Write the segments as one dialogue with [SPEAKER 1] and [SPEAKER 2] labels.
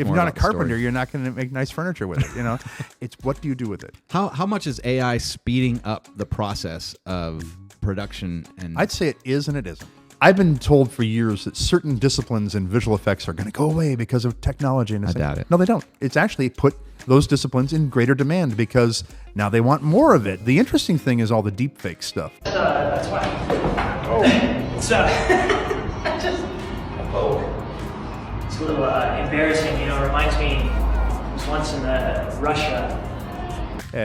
[SPEAKER 1] if you're not a carpenter, you're not going to make nice furniture with it. You know, it's what do you do with it?
[SPEAKER 2] How much is AI speeding up the process of production? And
[SPEAKER 1] I'd say it is and it isn't. I've been told for years that certain disciplines in visual effects are going to go away because of technology. And
[SPEAKER 2] I doubt it.
[SPEAKER 1] No, they don't. It's actually put those disciplines in greater demand because now they want more of it. The interesting thing is all the deepfake stuff.
[SPEAKER 3] That's why. Oh. It's a little embarrassing, you know. It reminds me, it was once in Russia.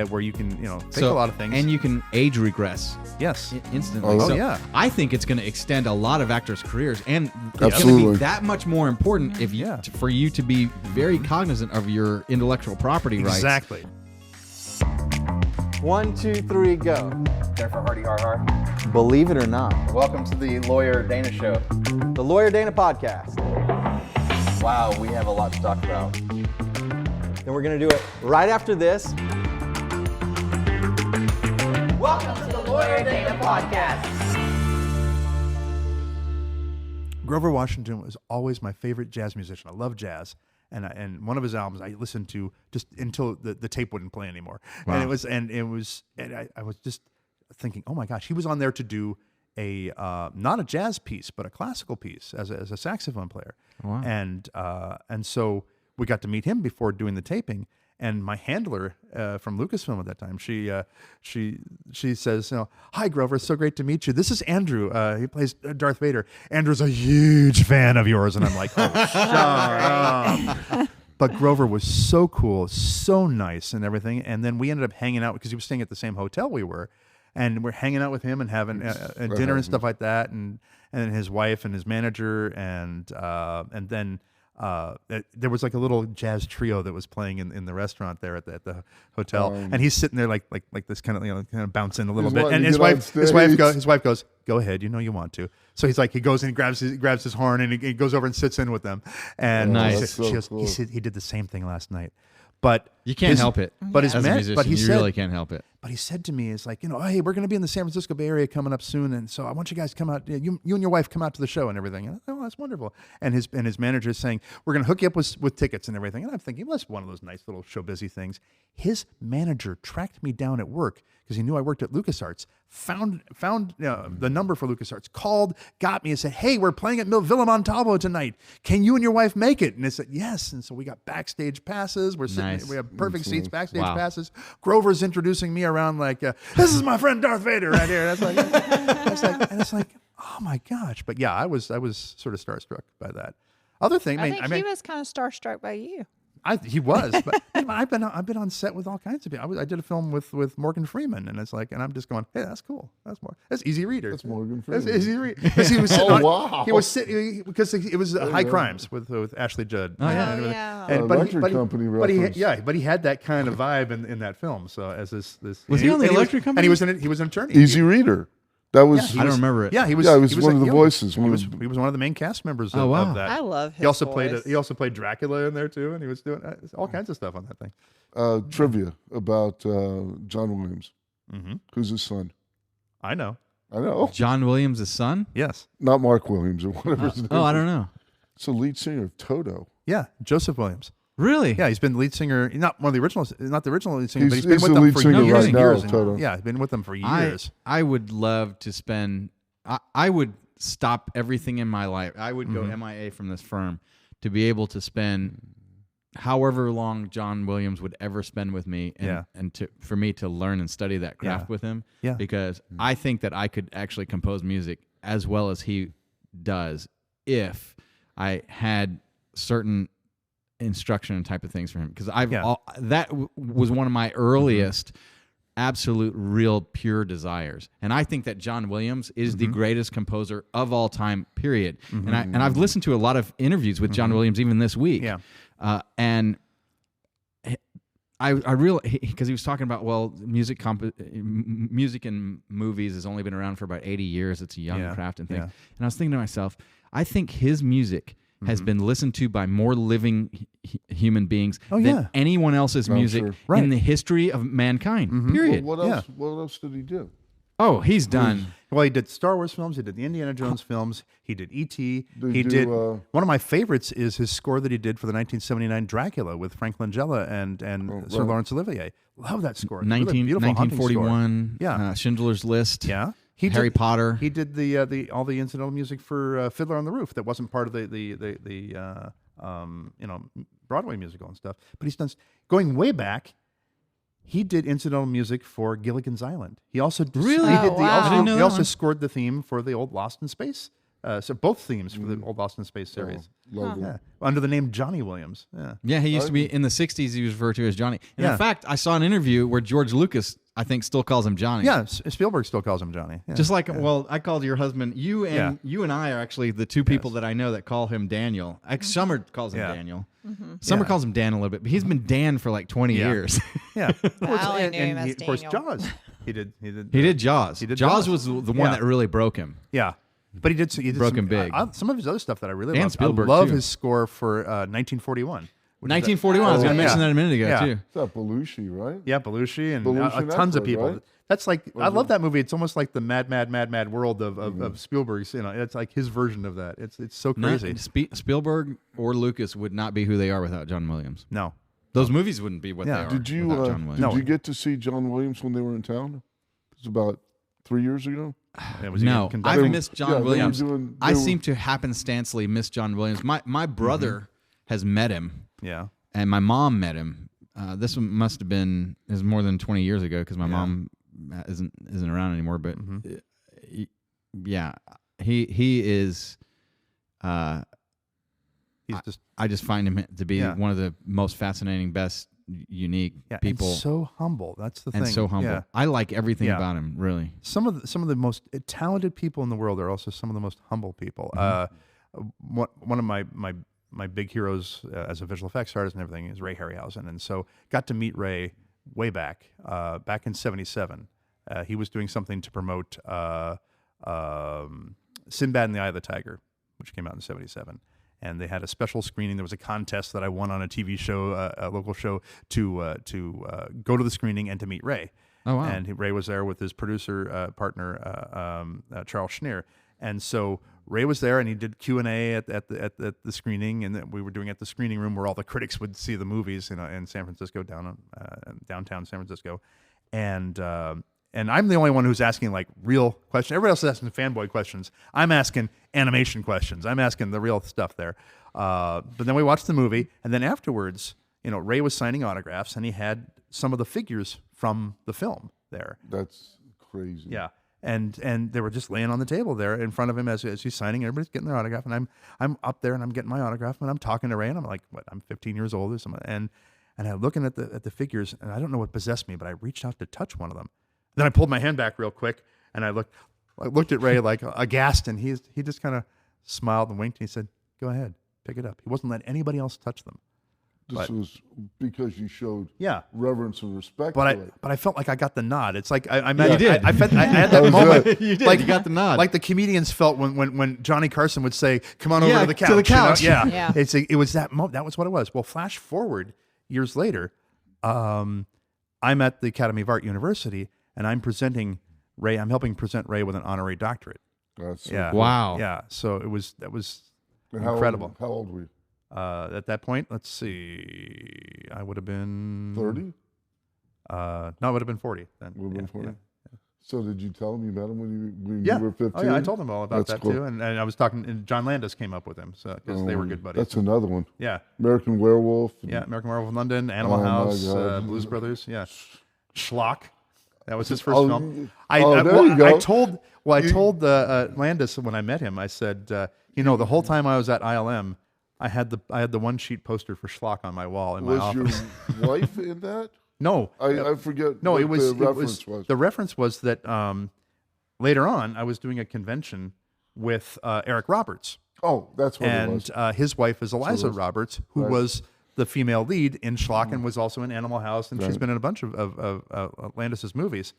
[SPEAKER 1] Where you can, fake a lot of things.
[SPEAKER 2] And you can age regress.
[SPEAKER 1] Yes.
[SPEAKER 2] Instantly.
[SPEAKER 1] Oh, yeah.
[SPEAKER 2] I think it's going to extend a lot of actors' careers, and it's going to
[SPEAKER 4] Absolutely.
[SPEAKER 2] be that much more important for you to be very cognizant of your intellectual property rights.
[SPEAKER 1] Exactly.
[SPEAKER 5] 1, 2, 3, go.
[SPEAKER 6] Jennifer Hardy, har har.
[SPEAKER 5] Believe it or not,
[SPEAKER 6] Welcome to the Lawyer Dana Show.
[SPEAKER 5] the Lawyer Dana podcast.
[SPEAKER 6] Wow, we have a lot to talk about.
[SPEAKER 5] Then we're going to do it right after this.
[SPEAKER 6] Welcome to the Lawyer Dana podcast.
[SPEAKER 1] Grover Washington was always my favorite jazz musician. I love jazz. And one of his albums I listened to just until the tape wouldn't play anymore. Wow. And I was just thinking, oh my gosh, he was on there to do a not a jazz piece, but a classical piece as a saxophone player.
[SPEAKER 2] Wow.
[SPEAKER 1] And so we got to meet him before doing the taping. And my handler from Lucasfilm at that time, she says, "Hi Grover, it's so great to meet you. This is Andrew. He plays Darth Vader. Andrew's a huge fan of yours." And I'm like, "Oh, shut up." But Grover was so cool, so nice, and everything. And then we ended up hanging out because he was staying at the same hotel we were, and we're hanging out with him and having dinner and stuff like that, and his wife and his manager, and then. There was like a little jazz trio that was playing in the restaurant there at the hotel, and he's sitting there like this kind of bouncing a little bit, and his wife goes, "Go ahead, you want to." So he goes and grabs his horn and he goes over and sits in with them, and
[SPEAKER 2] nice.
[SPEAKER 1] He said he did the same thing last night. But
[SPEAKER 2] you can't help it.
[SPEAKER 1] But
[SPEAKER 2] as a musician, you really can't help it.
[SPEAKER 1] But he said to me, "It's like, hey, we're going to be in the San Francisco Bay Area coming up soon, and so I want you guys to come out. You and your wife come out to the show and everything." And oh, that's wonderful. And his manager is saying, "We're going to hook you up with tickets and everything." And I'm thinking, well, that's one of those nice little show busy things. His manager tracked me down at work because he knew I worked at LucasArts. Found the number for LucasArts, called, got me, and said, "Hey, we're playing at Villa Montalvo tonight. Can you and your wife make it?" And I said, "Yes." And so we got backstage passes. We're sitting.
[SPEAKER 2] Nice.
[SPEAKER 1] We have perfect seats, backstage passes. Grover's introducing me around like, "This is my friend Darth Vader right here." And it's like, oh my gosh. But yeah, I was sort of starstruck by that. Other thing,
[SPEAKER 7] I think he was kind of starstruck by you.
[SPEAKER 1] He was, but I've been on set with all kinds of people. I did a film with Morgan Freeman, and it's like, and I'm just going, hey, that's cool. That's Easy Reader.
[SPEAKER 4] That's Morgan Freeman.
[SPEAKER 1] That's Easy Reader. Because he was sitting
[SPEAKER 4] wow.
[SPEAKER 1] He was sitting because it was High Crimes with Ashley Judd.
[SPEAKER 2] Oh yeah,
[SPEAKER 1] and
[SPEAKER 4] Electric Company reference.
[SPEAKER 1] But he had that kind of vibe in that film. So as this
[SPEAKER 2] was he on the Electric Company?
[SPEAKER 1] And he was an attorney.
[SPEAKER 4] Easy Reader. That was.
[SPEAKER 2] I don't remember it.
[SPEAKER 1] Yeah, he was.
[SPEAKER 4] Yeah, he was one of the voices.
[SPEAKER 1] He was one of the main cast members of that.
[SPEAKER 7] I love his
[SPEAKER 1] He also
[SPEAKER 7] voice.
[SPEAKER 1] played Dracula in there too, and he was doing all kinds of stuff on that thing.
[SPEAKER 4] Trivia about John Williams.
[SPEAKER 1] Mm-hmm.
[SPEAKER 4] Who's his son?
[SPEAKER 1] I know.
[SPEAKER 2] John Williams' son?
[SPEAKER 1] Yes.
[SPEAKER 4] Not Mark Williams or whatever his name is.
[SPEAKER 2] I don't know.
[SPEAKER 4] It's the lead singer of Toto.
[SPEAKER 1] Yeah, Joseph Williams.
[SPEAKER 2] Really?
[SPEAKER 1] Yeah, he's been lead singer. Not the original lead singer, but he's been
[SPEAKER 4] He's
[SPEAKER 1] with
[SPEAKER 4] the
[SPEAKER 1] them
[SPEAKER 4] lead
[SPEAKER 1] for
[SPEAKER 4] singer
[SPEAKER 1] years
[SPEAKER 4] right
[SPEAKER 1] and
[SPEAKER 4] now
[SPEAKER 1] years.
[SPEAKER 4] of Toto.
[SPEAKER 1] Yeah, he's been with them for years.
[SPEAKER 2] I would love to spend. I would stop everything in my life. I would go MIA from this firm to be able to spend however long John Williams would ever spend with me, and for me to learn and study that craft with him.
[SPEAKER 1] Yeah.
[SPEAKER 2] Because I think that I could actually compose music as well as he does if I had certain instruction and type of things for him. Because was one of my earliest. Absolute, real, pure desires, and I think that John Williams is the greatest composer of all time. Period. And I've listened to a lot of interviews with John Williams even this week.
[SPEAKER 1] Yeah.
[SPEAKER 2] And I really, because he was talking about music in movies has only been around for about 80 years. It's a young craft and thing. Yeah. And I was thinking to myself, I think his music has been listened to by more living human beings than anyone else's music in the history of mankind. Period.
[SPEAKER 4] Well, what else did he do?
[SPEAKER 2] Oh, he's done.
[SPEAKER 1] Well, he did Star Wars films. He did the Indiana Jones films. He did E.T.
[SPEAKER 4] Did
[SPEAKER 1] He
[SPEAKER 4] you
[SPEAKER 1] did
[SPEAKER 4] do,
[SPEAKER 1] one of my favorites is his score that he did for the 1979 Dracula with Frank Langella and Sir
[SPEAKER 4] right.
[SPEAKER 1] Laurence Olivier. Love that score. It's really beautiful hunting score.
[SPEAKER 2] 1941.
[SPEAKER 1] Yeah.
[SPEAKER 2] Schindler's List.
[SPEAKER 1] Yeah.
[SPEAKER 2] Harry Potter.
[SPEAKER 1] He did the all the incidental music for Fiddler on the Roof that wasn't part of the Broadway musical and stuff. But he's done going way back. He did incidental music for Gilligan's Island. He also
[SPEAKER 2] Really?
[SPEAKER 1] he did
[SPEAKER 7] Oh, wow. I
[SPEAKER 2] didn't know
[SPEAKER 1] he
[SPEAKER 2] that
[SPEAKER 1] also
[SPEAKER 2] one.
[SPEAKER 1] scored the theme for the old Lost in Space. So both themes for the old Lost in Space series.
[SPEAKER 4] Love it.
[SPEAKER 1] Yeah, under the name Johnny Williams. Yeah.
[SPEAKER 2] Yeah, he used to be in the 60s. He was referred to as Johnny. And
[SPEAKER 1] Yeah.
[SPEAKER 2] in fact, I saw an interview where George Lucas, I think, still calls him Johnny.
[SPEAKER 1] Yeah, Spielberg still calls him Johnny. Yeah.
[SPEAKER 2] Just like, well, I called your husband. You and I are actually the two people
[SPEAKER 1] Yes.
[SPEAKER 2] that I know that call him Daniel. Summer calls him
[SPEAKER 1] Yeah.
[SPEAKER 2] Daniel. Summer
[SPEAKER 1] Yeah.
[SPEAKER 2] calls him Dan a little bit, but he's been Dan for like 20
[SPEAKER 1] Yeah.
[SPEAKER 2] years.
[SPEAKER 1] Yeah.
[SPEAKER 7] I only knew him as
[SPEAKER 1] of course,
[SPEAKER 7] Daniel.
[SPEAKER 1] Jaws. He did.
[SPEAKER 2] He did Jaws.
[SPEAKER 1] He did
[SPEAKER 2] Jaws
[SPEAKER 1] Jaws.
[SPEAKER 2] was the one
[SPEAKER 1] Yeah.
[SPEAKER 2] that really broke him.
[SPEAKER 1] Yeah. But he did
[SPEAKER 2] Broke
[SPEAKER 1] some,
[SPEAKER 2] him big.
[SPEAKER 1] some of his other stuff that I really
[SPEAKER 2] And
[SPEAKER 1] love.
[SPEAKER 2] Spielberg,
[SPEAKER 1] I love
[SPEAKER 2] too.
[SPEAKER 1] his score for 1941. which is
[SPEAKER 2] 1941. I was going to
[SPEAKER 1] yeah.
[SPEAKER 2] mention that a minute ago,
[SPEAKER 1] Yeah.
[SPEAKER 2] too.
[SPEAKER 4] Is that Belushi, right?
[SPEAKER 1] Yeah, Belushi and
[SPEAKER 4] Belushi and
[SPEAKER 1] tons of
[SPEAKER 4] Aykroyd,
[SPEAKER 1] people.
[SPEAKER 4] right?
[SPEAKER 1] That's like I love that movie. It's almost like the mad world of Spielberg's. It's like his version of that. It's so crazy.
[SPEAKER 2] Spielberg or Lucas would not be who they are without John Williams.
[SPEAKER 1] No,
[SPEAKER 2] Those movies wouldn't be what
[SPEAKER 1] Yeah.
[SPEAKER 2] they are
[SPEAKER 4] Did you
[SPEAKER 2] without John Williams.
[SPEAKER 1] No.
[SPEAKER 4] did you get to see John Williams when they were in town? It was about 3 years ago.
[SPEAKER 1] Yeah, was he
[SPEAKER 2] No,
[SPEAKER 1] conducting?
[SPEAKER 2] I've missed John
[SPEAKER 4] Yeah, they were
[SPEAKER 2] Williams.
[SPEAKER 4] doing-
[SPEAKER 2] I
[SPEAKER 4] they were-
[SPEAKER 2] seem to happenstancely miss John Williams. My brother has met him,
[SPEAKER 1] Yeah,
[SPEAKER 2] and my mom met him. This one must have been is more than 20 years ago because my mom isn't around anymore. But yeah, he is.
[SPEAKER 1] he's just
[SPEAKER 2] I just find him to be
[SPEAKER 1] Yeah.
[SPEAKER 2] one of the most fascinating, best, unique people,
[SPEAKER 1] and so humble. That's the
[SPEAKER 2] and
[SPEAKER 1] thing.
[SPEAKER 2] so humble.
[SPEAKER 1] Yeah.
[SPEAKER 2] I like everything
[SPEAKER 1] Yeah.
[SPEAKER 2] about him. Really.
[SPEAKER 1] Some of the most talented people in the world are also some of the most humble people. One of my big heroes as a visual effects artist and everything is Ray Harryhausen, and so got to meet Ray way back in '77. He was doing something to promote Sinbad and the Eye of the Tiger, which came out in '77. And they had a special screening. There was a contest that I won on a TV show, a local show, to go to the screening and to meet Ray.
[SPEAKER 2] Oh, wow.
[SPEAKER 1] And Ray was there with his producer partner Charles Schneer, and so Ray was there, and he did Q&A at the screening, and then we were doing it at the screening room where all the critics would see the movies, in San Francisco, downtown San Francisco, and I'm the only one who's asking like real questions. Everybody else is asking fanboy questions. I'm asking animation questions. I'm asking the real stuff there. But then we watched the movie, and then afterwards, Ray was signing autographs, and he had some of the figures from the film there.
[SPEAKER 4] That's crazy.
[SPEAKER 1] Yeah, and they were just laying on the table there in front of him as he's signing. Everybody's getting their autograph, and I'm up there and I'm getting my autograph, and I'm talking to Ray, and I'm like, what? I'm 15 years old or something, and I'm looking at the figures, and I don't know what possessed me, but I reached out to touch one of them. Then I pulled my hand back real quick, and I looked at Ray like aghast, and he just kind of smiled and winked, and he said, "Go ahead, pick it up." He wasn't letting anybody else touch them.
[SPEAKER 4] This was because you showed reverence and respect.
[SPEAKER 1] But
[SPEAKER 4] to it.
[SPEAKER 1] I felt like I got the nod. It's like I
[SPEAKER 2] You did.
[SPEAKER 1] I had that moment.
[SPEAKER 2] You did.
[SPEAKER 1] Like
[SPEAKER 2] You got the nod.
[SPEAKER 1] Like the comedians felt when Johnny Carson would say, "Come on over
[SPEAKER 2] Yeah,
[SPEAKER 1] to the couch."
[SPEAKER 2] to the couch.
[SPEAKER 1] Yeah.
[SPEAKER 7] Yeah.
[SPEAKER 1] It was that moment. That was what it was. Well, flash forward years later, I'm at the Academy of Art University, and I'm presenting Ray. I'm helping present Ray with an honorary doctorate.
[SPEAKER 4] That's so
[SPEAKER 1] Yeah.
[SPEAKER 4] cool.
[SPEAKER 2] Wow.
[SPEAKER 1] Yeah. So that was
[SPEAKER 4] And how
[SPEAKER 1] incredible.
[SPEAKER 4] Old, how old were you?
[SPEAKER 1] At that point, let's see, I would have been
[SPEAKER 4] 30?
[SPEAKER 1] No, I would have been 40 then.
[SPEAKER 4] Would have been
[SPEAKER 1] Yeah,
[SPEAKER 4] 40? So did you tell him you met him when
[SPEAKER 1] Yeah.
[SPEAKER 4] you were 15?
[SPEAKER 1] Oh, yeah, I told him all about
[SPEAKER 4] That's
[SPEAKER 1] that
[SPEAKER 4] cool.
[SPEAKER 1] too, and I was talking. And John Landis came up with him, so because they were good buddies.
[SPEAKER 4] That's another one.
[SPEAKER 1] Yeah,
[SPEAKER 4] American Werewolf. and-
[SPEAKER 1] yeah. American Werewolf in London, Animal
[SPEAKER 4] Oh, my
[SPEAKER 1] House,
[SPEAKER 4] God.
[SPEAKER 1] Blues Brothers. Yeah, Schlock. That was his first
[SPEAKER 4] Oh,
[SPEAKER 1] film.
[SPEAKER 4] there you go.
[SPEAKER 1] I told Landis when I met him. I said, the whole time I was at ILM, I had the one sheet poster for Schlock on my wall in my
[SPEAKER 4] Was
[SPEAKER 1] office.
[SPEAKER 4] your wife in that?
[SPEAKER 1] No,
[SPEAKER 4] I forget
[SPEAKER 1] No,
[SPEAKER 4] what
[SPEAKER 1] it was
[SPEAKER 4] the reference was.
[SPEAKER 1] The reference was that later on I was doing a convention with Eric Roberts,
[SPEAKER 4] Oh, that's what it was.
[SPEAKER 1] and his wife is Eliza
[SPEAKER 4] was-
[SPEAKER 1] Roberts, who
[SPEAKER 4] right.
[SPEAKER 1] was the female lead in Schlock and was also in Animal House, and she's
[SPEAKER 4] Right.
[SPEAKER 1] been in a bunch of Landis's movies.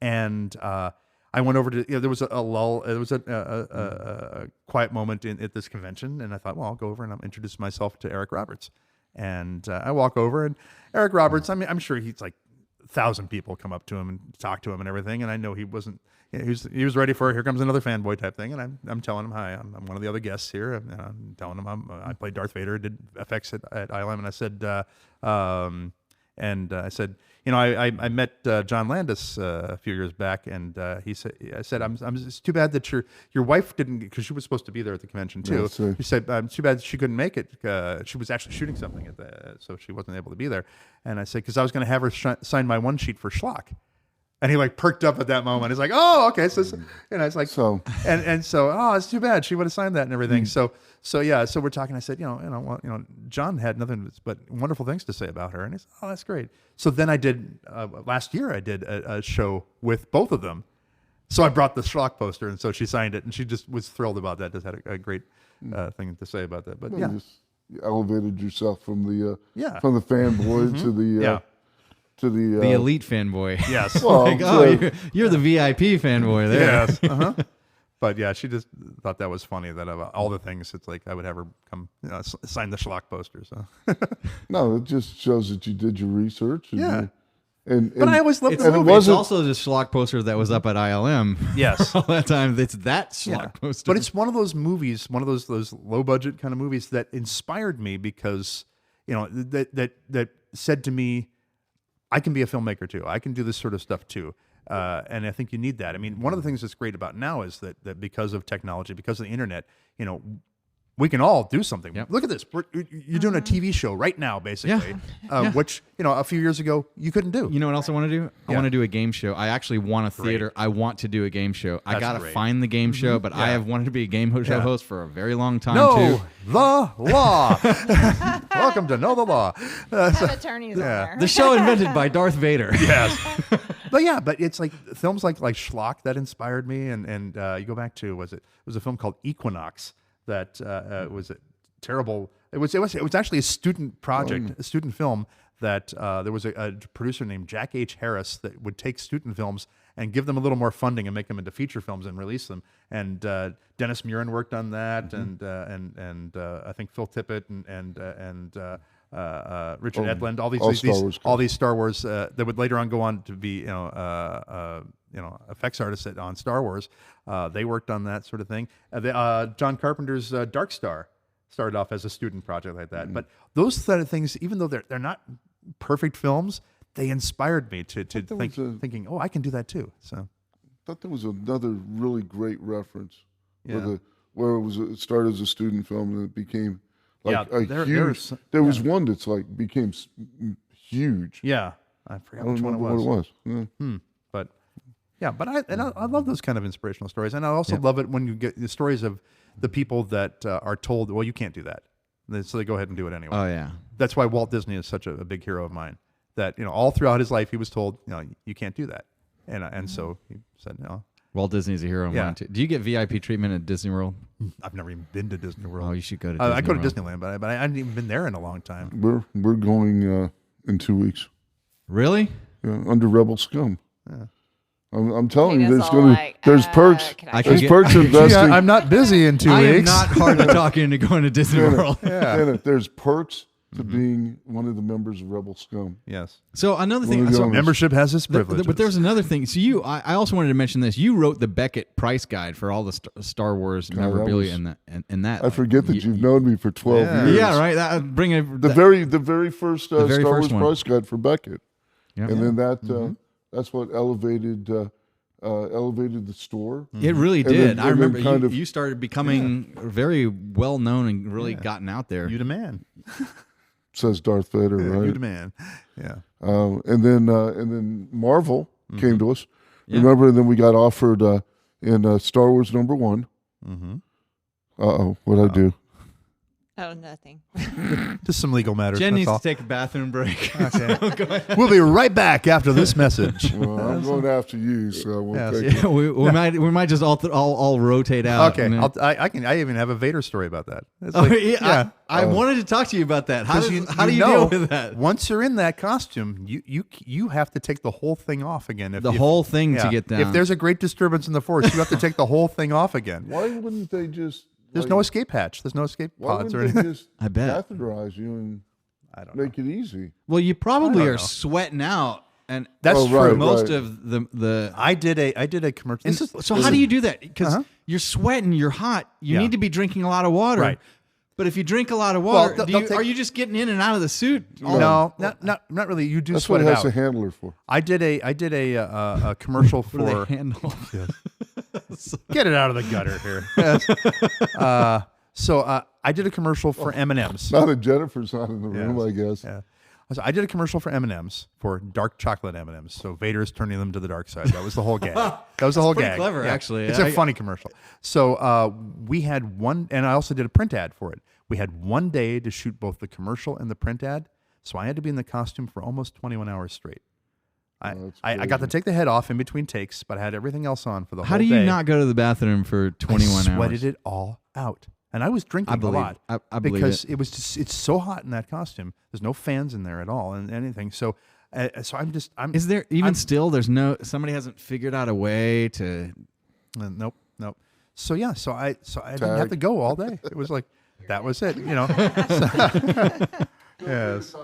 [SPEAKER 1] And I went over to there was a lull, there was a quiet moment at this convention, and I thought, well, I'll go over and I'll introduce myself to Eric Roberts. And I walk over, and Eric Roberts, I'm sure he's like 1,000 people come up to him and talk to him and everything, and I know he wasn't. He was ready for here comes another fanboy type thing, and I'm telling him, hi, I'm one of the other guests here, and I'm telling him I played Darth Vader, did effects at ILM, and I said, I said, I met John Landis a few years back, and I said, it's too bad that your wife didn't, because she was supposed to be there at the convention too.
[SPEAKER 4] Yeah,
[SPEAKER 1] He said, too bad she couldn't make it. She was actually shooting something so she wasn't able to be there. And I said, because I was going to have her sign my one sheet for Schlock. And he like perked up at that moment. He's like, "Oh, okay." So, it's like,
[SPEAKER 4] So
[SPEAKER 1] it's too bad she would have signed that and everything. So we're talking. I said, John had nothing but wonderful things to say about her, and he said, "Oh, that's great." So then I did last year. I did a show with both of them. So I brought the Schlock poster, and so she signed it, and she just was thrilled about that. Just had a great thing to say about that. But
[SPEAKER 4] you just elevated yourself from the
[SPEAKER 1] Mm-hmm.
[SPEAKER 4] fanboy to the to
[SPEAKER 2] The elite fanboy.
[SPEAKER 1] Yes.
[SPEAKER 4] Well,
[SPEAKER 2] Like, you're the VIP fanboy there.
[SPEAKER 1] Yes. Uh-huh. But yeah, she just thought that was funny that of all the things, it's like I would have her come sign the Schlock poster. So
[SPEAKER 4] no, it just shows that you did your research. And
[SPEAKER 1] but I always loved
[SPEAKER 2] It's,
[SPEAKER 1] the movie.
[SPEAKER 2] it's also the Schlock poster that was up at ILM.
[SPEAKER 1] Yes.
[SPEAKER 2] All that time. It's that Schlock poster.
[SPEAKER 1] But it's one of those movies, one of those low budget kind of movies that inspired me because that said to me, I can be a filmmaker too. I can do this sort of stuff too. And I think you need that. I mean, one of the things that's great about now is that because of technology, because of the internet, we can all do something.
[SPEAKER 2] Yep.
[SPEAKER 1] Look at this. You're doing a TV show right now, basically, which, a few years ago you couldn't do.
[SPEAKER 2] You know what else I want to do? I want to do a game show. I actually want a theater. I want to do a game show. I got to find the game show, but I have wanted to be a game show host for a very long time, too.
[SPEAKER 1] The law. Welcome to Know the Law.
[SPEAKER 7] Have attorneys on there.
[SPEAKER 2] The show invented by Darth Vader.
[SPEAKER 1] Yes. But it's like films like Schlock that inspired me. And you go back to, it was a film called Equinox that was a terrible. It was actually a student project, a student film that there was a producer named Jack H. Harris that would take student films and give them a little more funding and make them into feature films and release them. And Dennis Muren worked on that, and I think Phil Tippett and Richard Edlund, all these Star Wars that would later on go on to be effects artists on Star Wars. They worked on that sort of thing. John Carpenter's Dark Star started off as a student project like that. But those sort of things, even though they're not perfect films, they inspired me to thinking, I can do that too. So
[SPEAKER 4] I thought there was another really great reference where it started as a student film and it became like huge. There was one that's like became huge.
[SPEAKER 1] Yeah, I forgot
[SPEAKER 4] I
[SPEAKER 1] which
[SPEAKER 4] don't
[SPEAKER 1] one it
[SPEAKER 4] remember
[SPEAKER 1] was.
[SPEAKER 4] what it was. Yeah.
[SPEAKER 1] But I love those kind of inspirational stories, and I also love it when you get the stories of the people that are told, well, you can't do that, so they go ahead and do it anyway.
[SPEAKER 2] Oh, yeah.
[SPEAKER 1] That's why Walt Disney is such a big hero of mine. That all throughout his life he was told, you can't do that, and so he said no.
[SPEAKER 2] Walt Disney's a hero of mine too. Do you get VIP treatment at Disney World?
[SPEAKER 1] I've never even been to Disney World.
[SPEAKER 2] Oh, you should go to Disney
[SPEAKER 1] I go to
[SPEAKER 2] World.
[SPEAKER 1] Disneyland, but I hadn't even been there in a long time.
[SPEAKER 4] We're going in 2 weeks.
[SPEAKER 2] Really?
[SPEAKER 4] Yeah, under RebelScum. I'm telling you,
[SPEAKER 7] Us all
[SPEAKER 4] there's perks. There's
[SPEAKER 2] get-
[SPEAKER 4] perks investing.
[SPEAKER 1] I'm not busy in 2
[SPEAKER 2] I am
[SPEAKER 1] weeks.
[SPEAKER 2] not hard to talk into going to Disney World.
[SPEAKER 4] Janet, there's perks to being one of the members of RebelScum.
[SPEAKER 1] Yes.
[SPEAKER 2] So another thing,
[SPEAKER 4] Well,
[SPEAKER 2] so
[SPEAKER 1] Membership has its privileges.
[SPEAKER 2] but there's another thing. So I also wanted to mention this. You wrote the Beckett price guide for all the Star Wars memorabilia and that.
[SPEAKER 4] I forget that you've known me for 12 years.
[SPEAKER 2] Yeah, right. That bring a,
[SPEAKER 4] The very first
[SPEAKER 2] very
[SPEAKER 4] Star
[SPEAKER 2] first
[SPEAKER 4] Wars
[SPEAKER 2] one.
[SPEAKER 4] price guide for Beckett,
[SPEAKER 2] Yep.
[SPEAKER 4] and then that's what elevated the store.
[SPEAKER 2] It really
[SPEAKER 4] And
[SPEAKER 2] did.
[SPEAKER 4] then-
[SPEAKER 2] I
[SPEAKER 4] and then
[SPEAKER 2] remember you started becoming very well known and really gotten out there.
[SPEAKER 1] You demand.
[SPEAKER 4] Says Darth Vader,
[SPEAKER 1] You
[SPEAKER 4] right?
[SPEAKER 1] demand. Yeah.
[SPEAKER 4] And then Marvel came to us.
[SPEAKER 2] Yeah.
[SPEAKER 4] Remember, and then we got offered in Star Wars #1. What'd I do?
[SPEAKER 7] Oh, nothing.
[SPEAKER 1] Just some legal matters.
[SPEAKER 2] Jen
[SPEAKER 1] that's
[SPEAKER 2] needs
[SPEAKER 1] all.
[SPEAKER 2] to take a bathroom break.
[SPEAKER 1] We'll be right back after this message.
[SPEAKER 4] Well, I'm going after you, so I won't
[SPEAKER 1] Yes.
[SPEAKER 4] take it.
[SPEAKER 2] Yeah, we might just all rotate out.
[SPEAKER 1] Okay,
[SPEAKER 2] and then-
[SPEAKER 1] I even have a Vader story about that. It's
[SPEAKER 2] Oh,
[SPEAKER 1] like-
[SPEAKER 2] yeah, I wanted to talk to you about that. How
[SPEAKER 1] 'Cause
[SPEAKER 2] do you deal with that?
[SPEAKER 1] Once you're in that costume, you have to take the whole thing off again.
[SPEAKER 2] The whole thing to get down.
[SPEAKER 1] If there's a great disturbance in the Force, you have to take the whole thing off again.
[SPEAKER 4] Why wouldn't they just?
[SPEAKER 1] There's no escape hatch. There's no escape
[SPEAKER 4] Why
[SPEAKER 1] pods or
[SPEAKER 4] wouldn't they
[SPEAKER 1] anything.
[SPEAKER 4] just
[SPEAKER 2] I bet.
[SPEAKER 4] catheterize you and
[SPEAKER 1] I don't know.
[SPEAKER 4] make it easy?
[SPEAKER 2] Well, you probably
[SPEAKER 1] I don't
[SPEAKER 2] are
[SPEAKER 1] know.
[SPEAKER 2] sweating out And
[SPEAKER 1] that's true.
[SPEAKER 4] Right,
[SPEAKER 2] most of the
[SPEAKER 1] I did a commercial.
[SPEAKER 2] so how do you do that? Because you're sweating, you're hot. You need to be drinking a lot of water.
[SPEAKER 1] Right.
[SPEAKER 2] But if you drink a lot of water,
[SPEAKER 1] they'll
[SPEAKER 2] are you just getting in and out of the suit?
[SPEAKER 1] No, not really. You do
[SPEAKER 4] That's
[SPEAKER 1] sweat
[SPEAKER 4] what it
[SPEAKER 1] it
[SPEAKER 4] has
[SPEAKER 1] out.
[SPEAKER 4] a handler for.
[SPEAKER 1] I did a commercial
[SPEAKER 2] What do
[SPEAKER 1] for.
[SPEAKER 2] they handle?
[SPEAKER 1] Get it out of the gutter here. So I did a commercial for M&Ms.
[SPEAKER 4] Now that Jennifer's not in the room, I guess.
[SPEAKER 1] Yeah. So I did a commercial for M&Ms, for dark chocolate M&Ms. So Vader's turning them to the dark side. That was the whole gag. That was the whole
[SPEAKER 2] pretty
[SPEAKER 1] gag.
[SPEAKER 2] clever, actually.
[SPEAKER 1] It's a funny commercial. So we had one, and I also did a print ad for it. We had 1 day to shoot both the commercial and the print ad. So I had to be in the costume for almost 21 hours straight. I got to take the head off in between takes, but I had everything else on for the whole day.
[SPEAKER 2] How do you not go to the bathroom for 21 hours?
[SPEAKER 1] I sweated it all out. And I was drinking a lot
[SPEAKER 2] I believe
[SPEAKER 1] because it was just, it's so hot in that costume. There's no fans in there at all and anything. So
[SPEAKER 2] Is there still? There's no. Somebody hasn't figured out a way to.
[SPEAKER 1] Nope. So yeah. So I didn't have to go all day. It was like that was it. Yes.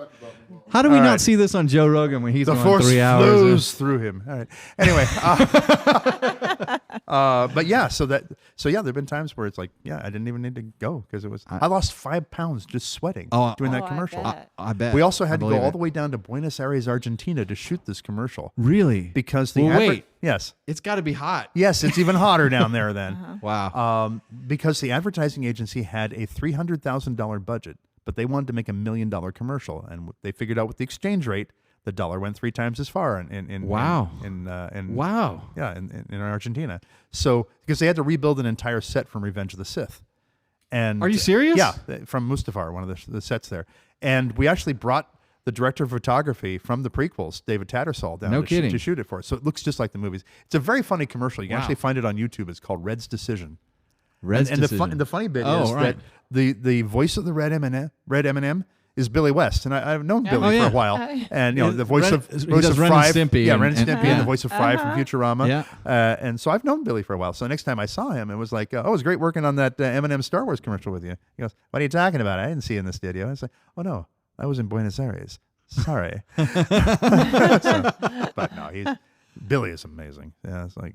[SPEAKER 2] How do we not see this on Joe Rogan when he's
[SPEAKER 1] the
[SPEAKER 2] going
[SPEAKER 1] force
[SPEAKER 2] 3 hours?
[SPEAKER 1] flows through him. All right. Anyway, but yeah. So there've been times where it's like, I didn't even need to go because it was. I lost 5 pounds just sweating doing that commercial.
[SPEAKER 2] I bet.
[SPEAKER 1] We also had to go all the way down to Buenos Aires, Argentina, to shoot this commercial.
[SPEAKER 2] Really?
[SPEAKER 1] Because the
[SPEAKER 2] wait.
[SPEAKER 1] Yes.
[SPEAKER 2] It's got to be hot.
[SPEAKER 1] Yes, it's even hotter down there then.
[SPEAKER 2] Wow.
[SPEAKER 1] Because the advertising agency had a $300,000 budget, but they wanted to make $1 million commercial, and they figured out with the exchange rate, the dollar went 3 times as far in Argentina. So because they had to rebuild an entire set from Revenge of the Sith. And
[SPEAKER 2] are you serious?
[SPEAKER 1] Yeah, from Mustafar, one of the sets there. And we actually brought the director of photography from the prequels, David Tattersall, down to shoot it for us. So it looks just like the movies. It's a very funny commercial. You can actually find it on YouTube. It's called Red's Decision. The funny bit is that the voice of the Red M&M is Billy West, and I've known Billy for a while. And the voice of
[SPEAKER 2] Fry,
[SPEAKER 1] and Stimpy, and the voice of Fry from Futurama.
[SPEAKER 2] Yeah.
[SPEAKER 1] And so I've known Billy for a while. So next time I saw him, it was like, it was great working on that M&M Star Wars commercial with you. He goes, "What are you talking about? I didn't see you in the studio." I was like, "Oh no, I was in Buenos Aires. Sorry." But no, Billy is amazing. Yeah, it's like.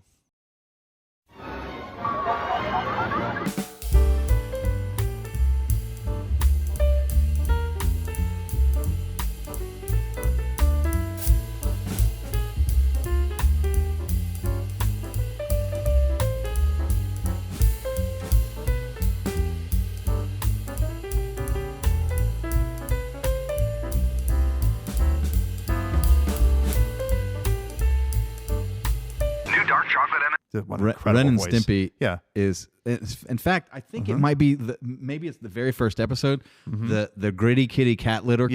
[SPEAKER 2] Ren and Stimpy is, in fact, I think it might be maybe it's the very first episode, the Gritty Kitty Cat Litter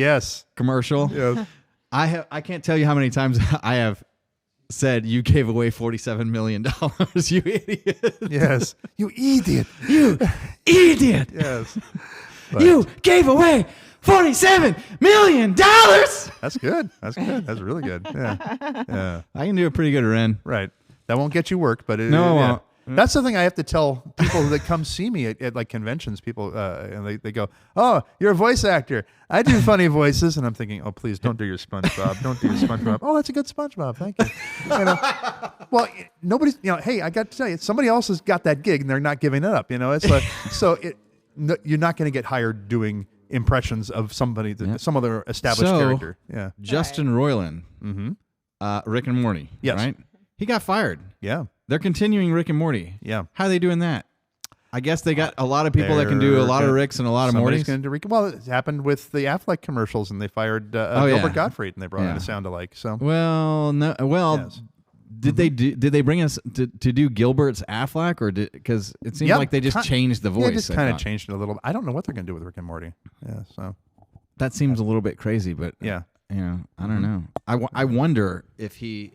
[SPEAKER 2] commercial.
[SPEAKER 1] Yes.
[SPEAKER 2] I can't tell you how many times I have said you gave away $47 million, you idiot.
[SPEAKER 1] Yes. You idiot.
[SPEAKER 2] You idiot.
[SPEAKER 1] Yes.
[SPEAKER 2] You gave away $47 million.
[SPEAKER 1] That's good. That's really good. Yeah.
[SPEAKER 2] I can do a pretty good Ren.
[SPEAKER 1] Right. That won't get you work, but
[SPEAKER 2] it won't.
[SPEAKER 1] That's the thing I have to tell people that come see me at like conventions. People and they go, "Oh, you're a voice actor. I do funny voices," and I'm thinking, "Oh, please don't do your SpongeBob. Don't do your SpongeBob." "Oh, that's a good SpongeBob. Thank you." Well, nobody's. Hey, I got to tell you, somebody else has got that gig, and they're not giving it up. It's like you're not going to get hired doing impressions of somebody, some other established character. Yeah.
[SPEAKER 2] Justin Roiland, Rick and Morty.
[SPEAKER 1] Yes.
[SPEAKER 2] Right. He got fired.
[SPEAKER 1] Yeah.
[SPEAKER 2] They're continuing Rick and Morty.
[SPEAKER 1] Yeah.
[SPEAKER 2] How are they doing that? I guess they got a lot of people that can do a lot of Ricks and a lot of Mortys.
[SPEAKER 1] Going to do well, it happened with the Affleck commercials, and they fired Gilbert Gottfried, and they brought in a sound-alike. So
[SPEAKER 2] did they bring us to do Gilbert's Affleck, or because it seems like they just changed the voice?
[SPEAKER 1] Yeah, just kind of changed it a little bit. I don't know what they're going to do with Rick and Morty. Yeah, so
[SPEAKER 2] that seems a little bit crazy, but I don't know. I wonder if he.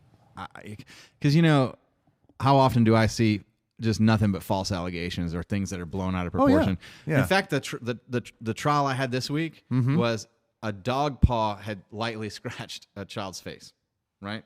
[SPEAKER 2] Because how often do I see just nothing but false allegations or things that are blown out of proportion?
[SPEAKER 1] Yeah.
[SPEAKER 2] In fact, the trial I had this week was a dog paw had lightly scratched a child's face, right?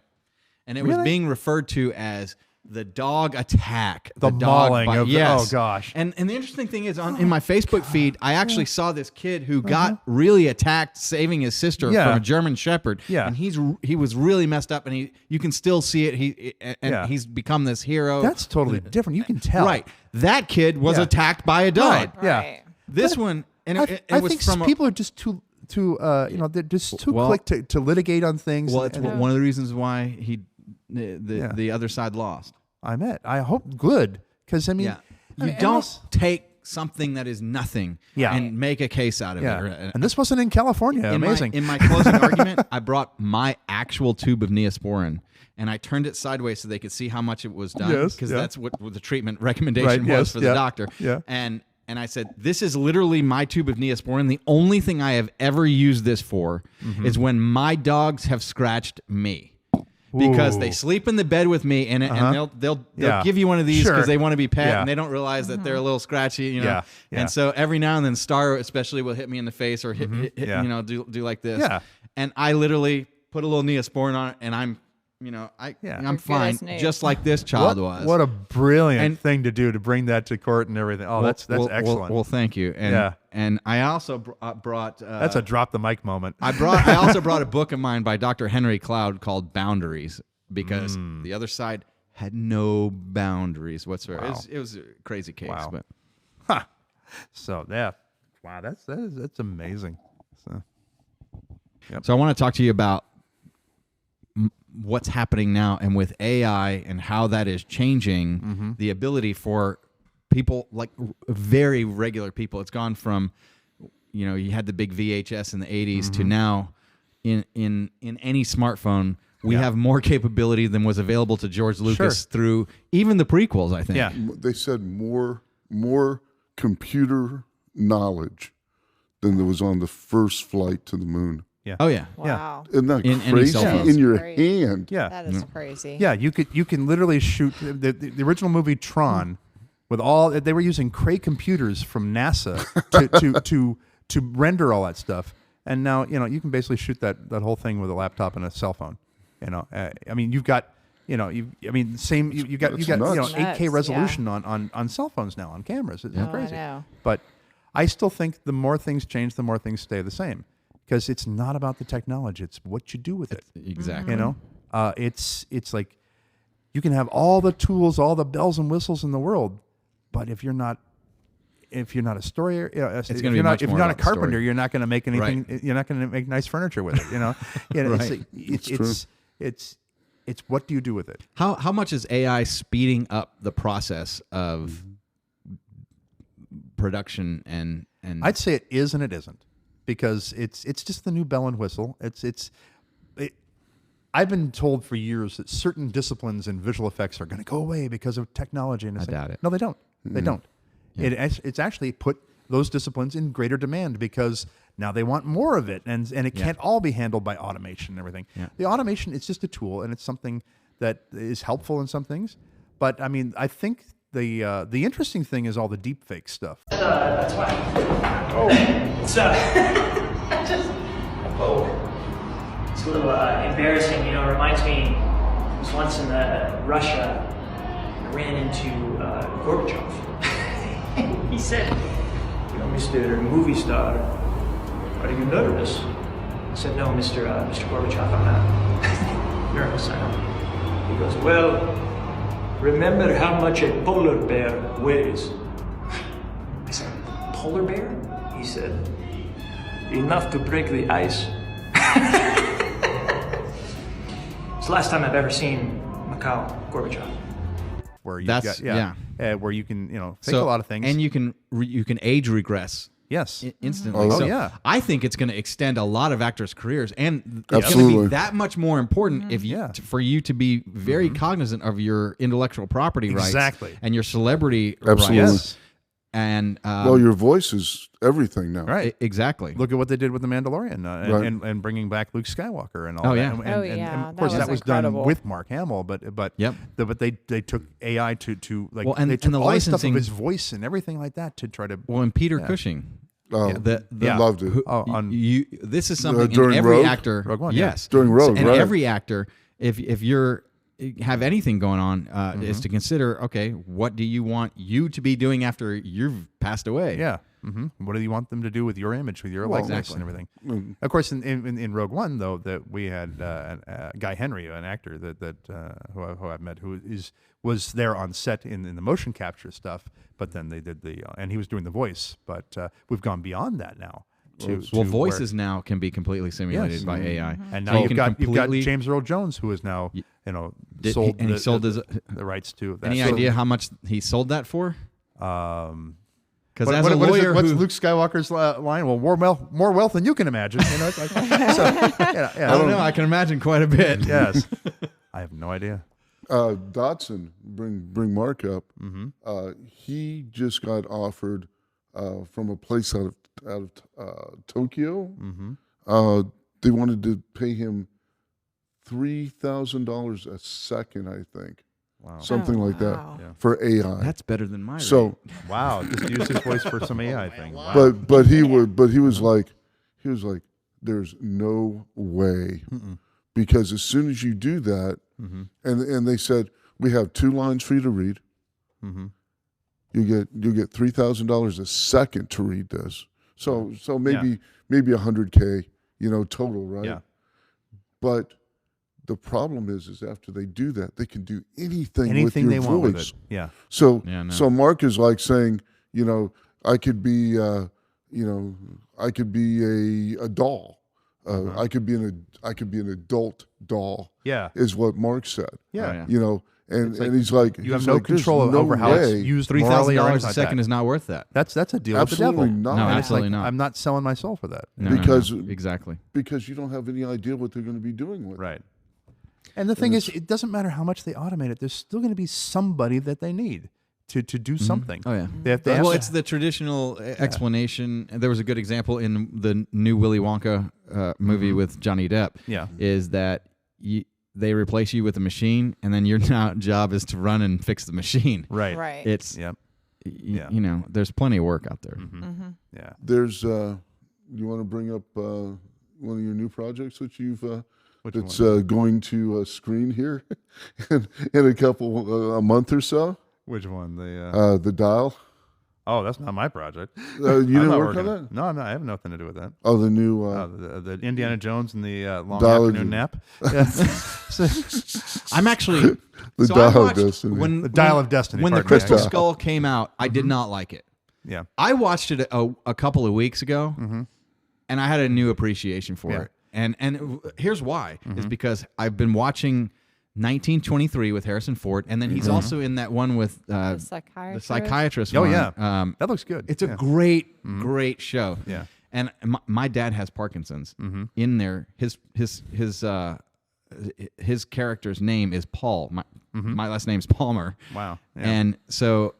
[SPEAKER 2] And it was being referred to as the dog attack,
[SPEAKER 1] the
[SPEAKER 2] dog
[SPEAKER 1] mauling
[SPEAKER 2] bite.
[SPEAKER 1] of
[SPEAKER 2] Yes.
[SPEAKER 1] oh gosh.
[SPEAKER 2] And the interesting thing is, in my Facebook feed, I actually saw this kid who got really attacked saving his sister from a German Shepherd.
[SPEAKER 1] Yeah.
[SPEAKER 2] And he was really messed up, and you can still see it. He's become this hero.
[SPEAKER 1] That's totally different. You can tell.
[SPEAKER 2] Right. That kid was attacked by a dog.
[SPEAKER 1] Yeah.
[SPEAKER 7] Right.
[SPEAKER 2] This one, and it
[SPEAKER 1] I
[SPEAKER 2] was
[SPEAKER 1] think
[SPEAKER 2] from
[SPEAKER 1] people are just too they're just too quick to litigate on things.
[SPEAKER 2] Well, it's one of the reasons why the other side lost.
[SPEAKER 1] I hope good, because I mean,
[SPEAKER 2] you don't take something that is nothing
[SPEAKER 1] Yeah.
[SPEAKER 2] and make a case out of it.
[SPEAKER 1] And this wasn't in California. Amazing.
[SPEAKER 2] In my closing argument, I brought my actual tube of Neosporin, and I turned it sideways so they could see how much it was done,
[SPEAKER 1] Yes,
[SPEAKER 2] because
[SPEAKER 1] yeah.
[SPEAKER 2] that's what the treatment recommendation
[SPEAKER 1] Right,
[SPEAKER 2] was for the
[SPEAKER 1] yeah,
[SPEAKER 2] doctor.
[SPEAKER 1] yeah.
[SPEAKER 2] And I said, this is literally my tube of Neosporin. The only thing I have ever used this for is when my dogs have scratched me. Because they sleep in the bed with me, and they'll give you one of these because they want to be pet, and they don't realize that they're a little scratchy, you know.
[SPEAKER 1] Yeah, yeah.
[SPEAKER 2] And so every now and then, Star especially will hit me in the face or hit
[SPEAKER 1] yeah.
[SPEAKER 2] you know, do like this.
[SPEAKER 1] Yeah.
[SPEAKER 2] And I literally put a little Neosporin on it, and I'm I'm fine, just like this child was.
[SPEAKER 1] What a brilliant thing to do, to bring that to court and everything. Oh, that's excellent.
[SPEAKER 2] Well, thank you. And and I also brought.
[SPEAKER 1] That's a drop the mic moment.
[SPEAKER 2] I also brought a book of mine by Dr. Henry Cloud called Boundaries, because the other side had no boundaries whatsoever.
[SPEAKER 1] Wow.
[SPEAKER 2] It was a crazy case.
[SPEAKER 1] Wow.
[SPEAKER 2] But
[SPEAKER 1] So wow, that's amazing.
[SPEAKER 2] So I want to talk to you about what's happening now, and with AI and how that is changing the ability for people, like very regular people. It's gone from, you had the big VHS in the 80s to now in any smartphone, we have more capability than was available to George Lucas through even the prequels, I think.
[SPEAKER 1] Yeah.
[SPEAKER 4] They said more computer knowledge than there was on the first flight to the moon.
[SPEAKER 1] Yeah.
[SPEAKER 2] Oh yeah.
[SPEAKER 7] Wow.
[SPEAKER 4] Isn't that
[SPEAKER 2] In any
[SPEAKER 4] crazy?
[SPEAKER 2] cell phone.
[SPEAKER 4] In your
[SPEAKER 7] Crazy.
[SPEAKER 4] hand.
[SPEAKER 1] Yeah.
[SPEAKER 7] That is crazy.
[SPEAKER 1] Yeah, you can literally shoot the original movie Tron with they were using Cray computers from NASA to render all that stuff. And now, you can basically shoot that whole thing with a laptop and a cell phone. I mean, you've got you got
[SPEAKER 4] nuts.
[SPEAKER 1] 8K resolution on cell phones now, on cameras. It's crazy.
[SPEAKER 7] I know.
[SPEAKER 1] But I still think the more things change, the more things stay the same, because it's not about the technology; it's what you do with it.
[SPEAKER 2] Exactly.
[SPEAKER 1] It's like you can have all the tools, all the bells and whistles in the world, but if you're not a story, if you're not a carpenter, you're not going to make anything.
[SPEAKER 2] Right.
[SPEAKER 1] You're not going to make nice furniture with it. It's what do you do with it?
[SPEAKER 2] How much is AI speeding up the process of production and
[SPEAKER 1] I'd say it is and it isn't, because it's just the new bell and whistle. I've been told for years that certain disciplines in visual effects are going to go away because of technology. And
[SPEAKER 2] I doubt it.
[SPEAKER 1] No, they don't. They don't. Yeah. It's actually put those disciplines in greater demand, because now they want more of it, and it can't all be handled by automation and everything. Yeah. The automation, it's just a tool, and it's something that is helpful in some things. But I mean, I think the interesting thing is all the deepfake stuff.
[SPEAKER 3] That's why. Oh. It's it's a little embarrassing. It reminds me. I was once in Russia. I ran into Gorbachev. He said, Mr. Movie Star, are you nervous? I said, no, Mr. Gorbachev, I'm not nervous. I don't. He goes, well, remember how much a polar bear weighs. I said, polar bear? He said, enough to break the ice. It's the last time I've ever seen Mikhail Gorbachev.
[SPEAKER 1] Where you where you can fake a lot of things,
[SPEAKER 2] and you can age regress.
[SPEAKER 1] Yes,
[SPEAKER 2] instantly.
[SPEAKER 1] Oh,
[SPEAKER 2] so
[SPEAKER 1] yeah.
[SPEAKER 2] I think it's going to extend a lot of actors' careers, and it's
[SPEAKER 4] Absolutely.
[SPEAKER 2] going to be that much more important for you to be very cognizant of your intellectual property rights, and your celebrity
[SPEAKER 4] Absolutely.
[SPEAKER 2] rights. And
[SPEAKER 4] your voice is everything now.
[SPEAKER 1] Right?
[SPEAKER 2] Exactly.
[SPEAKER 1] Look at what they did with the Mandalorian and bringing back Luke Skywalker and all that. And of course that was done with Mark Hamill, but they took AI to they took all the stuff of his voice and everything like that to try to.
[SPEAKER 2] Well, and Peter Cushing.
[SPEAKER 4] Loved it.
[SPEAKER 2] This is something
[SPEAKER 4] during
[SPEAKER 2] every
[SPEAKER 4] Rogue?
[SPEAKER 2] actor.
[SPEAKER 1] Rogue One,
[SPEAKER 2] yes,
[SPEAKER 4] during Rogue,
[SPEAKER 2] and
[SPEAKER 4] right.
[SPEAKER 2] every actor, if you're have anything going on is to consider, okay, what do you want you to be doing after you've passed away?
[SPEAKER 1] Yeah. What do you want them to do with your image, with your likeness and everything? Of course, in Rogue One, though, that we had Guy Henry, an actor who I've met, who was there on set in the motion capture stuff, but then they did and he was doing the voice. But we've gone beyond that now.
[SPEAKER 2] Voices now can be completely simulated by AI,
[SPEAKER 1] and now you've got James Earl Jones, who is now sold the rights to that.
[SPEAKER 2] Any idea how much he sold that for? Because as a
[SPEAKER 1] what's
[SPEAKER 2] lawyer,
[SPEAKER 1] Luke Skywalker's line? Well, more wealth than you can imagine. It's like, I
[SPEAKER 2] don't know. I can imagine quite a bit.
[SPEAKER 1] Yes, I have no idea.
[SPEAKER 4] Dotson, bring Mark up. He just got offered from a place out of Tokyo. They wanted to pay him $3,000 a second, I think.
[SPEAKER 1] Wow.
[SPEAKER 4] Something like that for AI.
[SPEAKER 2] That's better than my rate.
[SPEAKER 1] Wow, just use his voice for some AI thing. Wow.
[SPEAKER 4] But he was like, there's no way, because as soon as you do that, and they said we have 2 lines for you to read. You get $3,000 a second to read this. So maybe $100K, total, right?
[SPEAKER 1] Yeah.
[SPEAKER 4] But the problem is after they do that, they can do anything with
[SPEAKER 1] they
[SPEAKER 4] your
[SPEAKER 1] want
[SPEAKER 4] voice.
[SPEAKER 1] with it. Yeah.
[SPEAKER 4] So Mark is like saying, I could be, I could be a doll. I could be an adult doll.
[SPEAKER 1] Yeah.
[SPEAKER 4] Is what Mark said.
[SPEAKER 1] Yeah.
[SPEAKER 4] And he's like,
[SPEAKER 1] you have no control over how it's used.
[SPEAKER 2] $3,000 a second is not worth that.
[SPEAKER 1] That's a deal
[SPEAKER 4] absolutely
[SPEAKER 1] with the devil.
[SPEAKER 4] not.
[SPEAKER 2] No, absolutely not.
[SPEAKER 1] I'm not selling my soul for that.
[SPEAKER 2] Exactly.
[SPEAKER 4] Because you don't have any idea what they're going to be doing with it.
[SPEAKER 1] Right. And the thing is, it doesn't matter how much they automate it. There's still going to be somebody that they need to do something.
[SPEAKER 2] Oh, yeah.
[SPEAKER 1] Well,
[SPEAKER 2] it's the traditional explanation. There was a good example in the new Willy Wonka movie with Johnny Depp.
[SPEAKER 1] Yeah.
[SPEAKER 2] Is that they replace you with a machine, and then your job is to run and fix the machine.
[SPEAKER 1] Right.
[SPEAKER 7] Right.
[SPEAKER 2] It's, there's plenty of work out there.
[SPEAKER 1] Yeah.
[SPEAKER 4] There's, you want to bring up one of your new projects that you've... It's going to screen here in a month or so.
[SPEAKER 1] Which one? The
[SPEAKER 4] Dial.
[SPEAKER 1] Oh, that's not my project.
[SPEAKER 4] You didn't work on that?
[SPEAKER 1] No, I'm not. I have nothing to do with that.
[SPEAKER 4] Oh, the new
[SPEAKER 1] the Indiana Jones and the long
[SPEAKER 4] Dial
[SPEAKER 1] afternoon nap.
[SPEAKER 2] I'm actually
[SPEAKER 4] the Dial of Destiny.
[SPEAKER 1] The Dial of Destiny.
[SPEAKER 2] When the Crystal Skull came out, I did not like it.
[SPEAKER 1] Yeah,
[SPEAKER 2] I watched it a couple of weeks ago, and I had a new appreciation for it. And here's why: is because I've been watching 1923 with Harrison Ford, and then he's also in that one with the psychiatrist.
[SPEAKER 1] Oh
[SPEAKER 2] one.
[SPEAKER 1] yeah, that looks good.
[SPEAKER 2] It's a great show.
[SPEAKER 1] Yeah,
[SPEAKER 2] and my dad has Parkinson's. In there, his character's name is Paul. My last name's Palmer.
[SPEAKER 1] Wow. Yeah.
[SPEAKER 2] And so.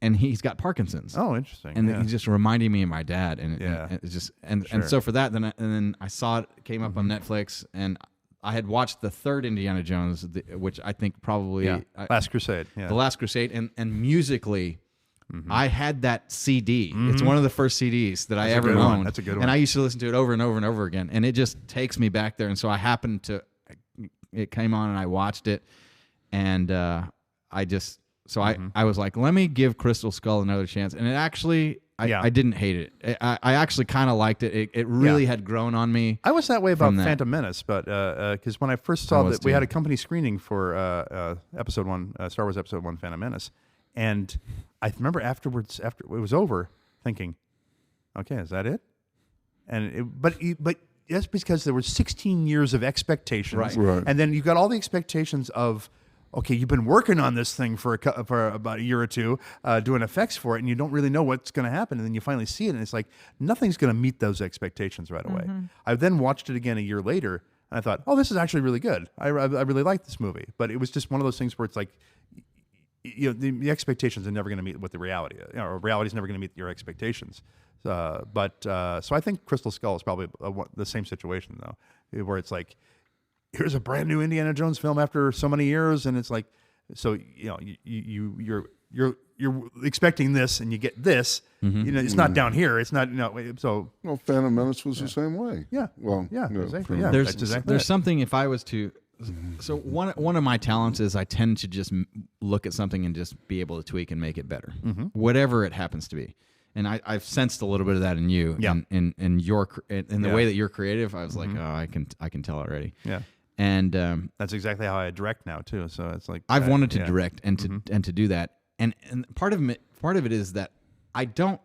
[SPEAKER 2] And he's got Parkinson's.
[SPEAKER 1] Oh, interesting.
[SPEAKER 2] And he's just reminding me of my dad. And it's just and so for that, then I saw it came up on Netflix, and I had watched the third Indiana Jones, which I think probably
[SPEAKER 1] Last Crusade. Yeah.
[SPEAKER 2] The Last Crusade, and musically, I had that CD. It's one of the first CDs that I ever owned.
[SPEAKER 1] That's a good one.
[SPEAKER 2] And I used to listen to it over and over and over again, and it just takes me back there. And so I happened to, it came on, and I watched it, and I just. So I was like, let me give Crystal Skull another chance. And it actually, I didn't hate it. I actually kind of liked it. It really had grown on me.
[SPEAKER 1] I was that way about Phantom Menace, but because when I first saw that we had a company screening for Episode 1, Star Wars Episode 1, Phantom Menace. And I remember afterwards, after it was over, thinking, okay, is that it? And but that's because there were 16 years of expectations.
[SPEAKER 4] Right.
[SPEAKER 1] And then you got all the expectations of, okay, you've been working on this thing for about a year or two, doing effects for it, and you don't really know what's going to happen. And then you finally see it, and it's like, nothing's going to meet those expectations right away. I then watched it again a year later, and I thought, oh, this is actually really good. I really like this movie. But it was just one of those things where it's like, the expectations are never going to meet what the reality is. Or reality is never going to meet your expectations. So I think Crystal Skull is probably the same situation, though, where it's like, here's a brand new Indiana Jones film after so many years, and it's like, so you're expecting this, and you get this. It's not down here. It's not so.
[SPEAKER 4] Well, Phantom Menace was the same way.
[SPEAKER 1] Yeah.
[SPEAKER 4] Well,
[SPEAKER 1] yeah.
[SPEAKER 4] no,
[SPEAKER 1] Exactly.
[SPEAKER 2] There's something. If I was to So one of my talents is I tend to just look at something and just be able to tweak and make it better, whatever it happens to be. And I've sensed a little bit of that in you, in the way that you're creative. I was like, oh, I can tell already. Yeah. And
[SPEAKER 1] that's exactly how I direct now too. So it's like
[SPEAKER 2] I've wanted to direct and to do that. And part of it is that I don't.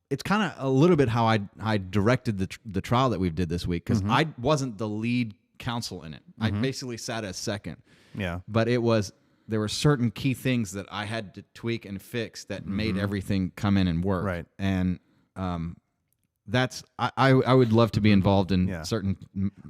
[SPEAKER 2] It's kind of a little bit how I directed the trial that we did this week, because I wasn't the lead counsel in it. I basically sat as second. Yeah. But there were certain key things that I had to tweak and fix that made everything come in and work. Right. And I would love to be involved in certain.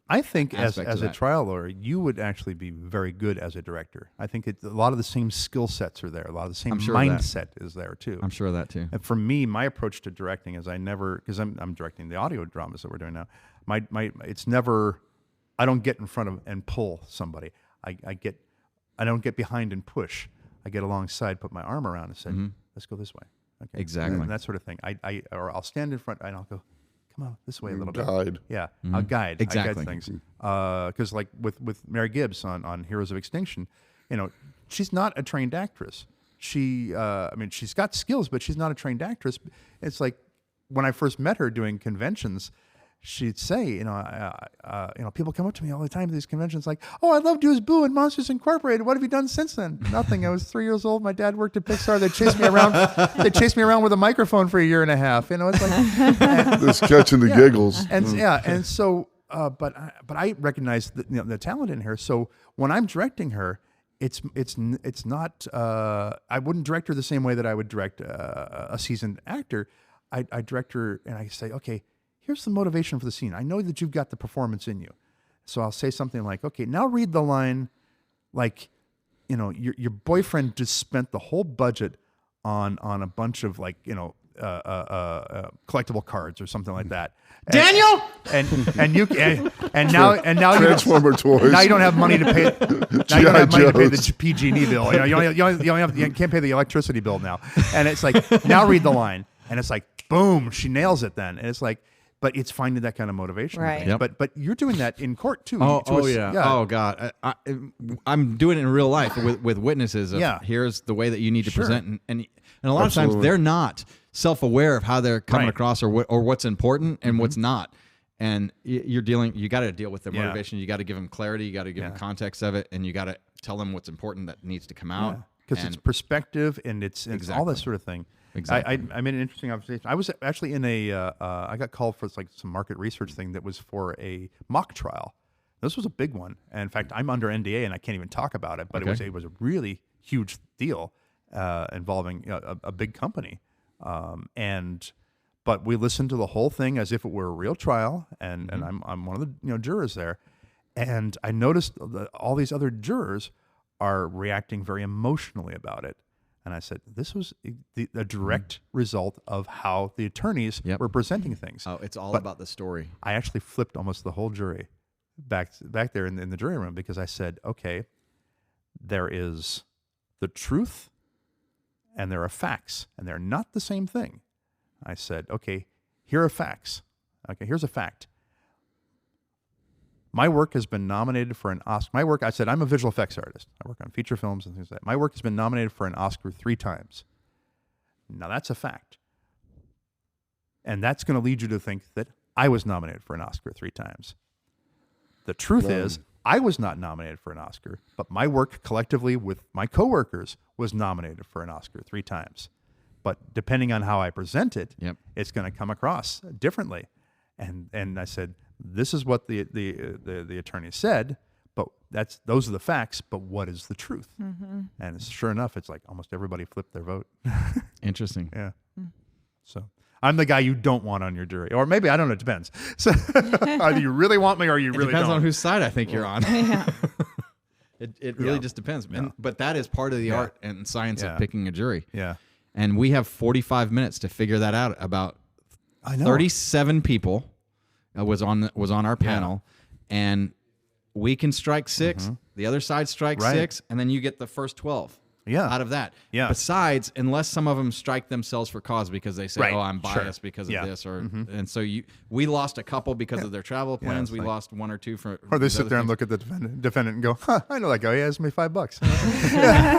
[SPEAKER 1] I think as a trial lawyer, you would actually be very good as a director. I think a lot of the same skill sets are there. A lot of the same mindset is there too.
[SPEAKER 2] I'm sure of that too.
[SPEAKER 1] And for me, my approach to directing is because I'm directing the audio dramas that we're doing now. It's never. I don't get in front of and pull somebody. I don't get behind and push. I get alongside, put my arm around and say, let's go this way. Okay.
[SPEAKER 2] Exactly.
[SPEAKER 1] And that sort of thing. Or I'll stand in front and I'll go, come on, this way a little bit.
[SPEAKER 4] Guide.
[SPEAKER 1] Yeah, I'll guide.
[SPEAKER 2] Exactly.
[SPEAKER 1] I guide things. Because like with Mary Gibbs on Heroes of Extinction, she's not a trained actress. She's got skills, but she's not a trained actress. It's like when I first met her doing conventions, she'd say, people come up to me all the time at these conventions like, oh, I loved you as Boo in Monsters Incorporated. What have you done since then? Nothing. I was 3 years old. My dad worked at Pixar. They chased me around. They chased me around with a microphone for a year and a half. It's like
[SPEAKER 4] just catching the giggles.
[SPEAKER 1] And so, but I recognize the talent in her. So when I'm directing her, it's not. I wouldn't direct her the same way that I would direct a seasoned actor. I direct her and I say, okay, here's the motivation for the scene. I know that you've got the performance in you. So I'll say something like, okay, now read the line like, your boyfriend just spent the whole budget on a bunch of collectible cards or something like that.
[SPEAKER 2] Daniel!
[SPEAKER 1] And now
[SPEAKER 4] Transformer toys.
[SPEAKER 1] Now you don't have money to pay. Now you don't have money to pay the PG&E bill. You can't pay the electricity bill now. And it's like, now read the line. And it's like, boom, she nails it then. And it's like, but it's finding that kind of motivation.
[SPEAKER 7] Right.
[SPEAKER 1] Yep. But you're doing that in court too.
[SPEAKER 2] Yeah. Oh God. I'm doing it in real life with witnesses. Here's the way that you need to present, and a lot of times they're not self-aware of how they're coming across or what's important and what's not. And you got to deal with their motivation. You got to give them clarity. You got to give them context of it, and you got to tell them what's important that needs to come out.
[SPEAKER 1] Because it's perspective and it's all that sort of thing. Exactly. I made an interesting observation. I was actually in I got called for some market research thing that was for a mock trial. This was a big one. And in fact, I'm under NDA and I can't even talk about it, but it was a really huge deal involving a big company. But we listened to the whole thing as if it were a real trial, and I'm one of the jurors there. And I noticed that all these other jurors are reacting very emotionally about it. And I said, this was a direct result of how the attorneys were presenting things.
[SPEAKER 2] Oh, it's all about the story.
[SPEAKER 1] I actually flipped almost the whole jury back there in the jury room, because I said, okay, there is the truth and there are facts, and they're not the same thing. I said, okay, here are facts. Okay, here's a fact. My work has been nominated for an Oscar. I said, I'm a visual effects artist. I work on feature films and things like that. My work has been nominated for an Oscar 3 times. Now, that's a fact. And that's going to lead you to think that I was nominated for an Oscar 3 times. The truth is, I was not nominated for an Oscar, but my work collectively with my coworkers was nominated for an Oscar 3 times. But depending on how I present it, it's going to come across differently. And I said, this is what the attorney said, but those are the facts. But what is the truth? Mm-hmm. And sure enough, it's like almost everybody flipped their vote.
[SPEAKER 2] Interesting.
[SPEAKER 1] Yeah. So I'm the guy you don't want on your jury, or maybe I don't know. It depends. So either you really want me or you really
[SPEAKER 2] depends
[SPEAKER 1] don't.
[SPEAKER 2] On whose side I think you're on. Yeah. It really just depends, man. Yeah. But that is part of the art and science of picking a jury.
[SPEAKER 1] Yeah.
[SPEAKER 2] And we have 45 minutes to figure that out. About 37 people was on our panel, and we can strike 6. Mm-hmm. The other side strikes 6, and then you get the first 12. out of that.
[SPEAKER 1] Yeah.
[SPEAKER 2] Besides, unless some of them strike themselves for cause because they say,
[SPEAKER 1] Right.
[SPEAKER 2] "Oh, I'm biased because of this," or and so we lost a couple because of their travel plans.
[SPEAKER 1] it's
[SPEAKER 2] we
[SPEAKER 1] like-
[SPEAKER 2] lost one or two for.
[SPEAKER 1] Or they
[SPEAKER 2] these
[SPEAKER 1] sit
[SPEAKER 2] other
[SPEAKER 1] there and
[SPEAKER 2] things.
[SPEAKER 1] look at the defendant and go, "Huh, I know that guy. He owes me $5."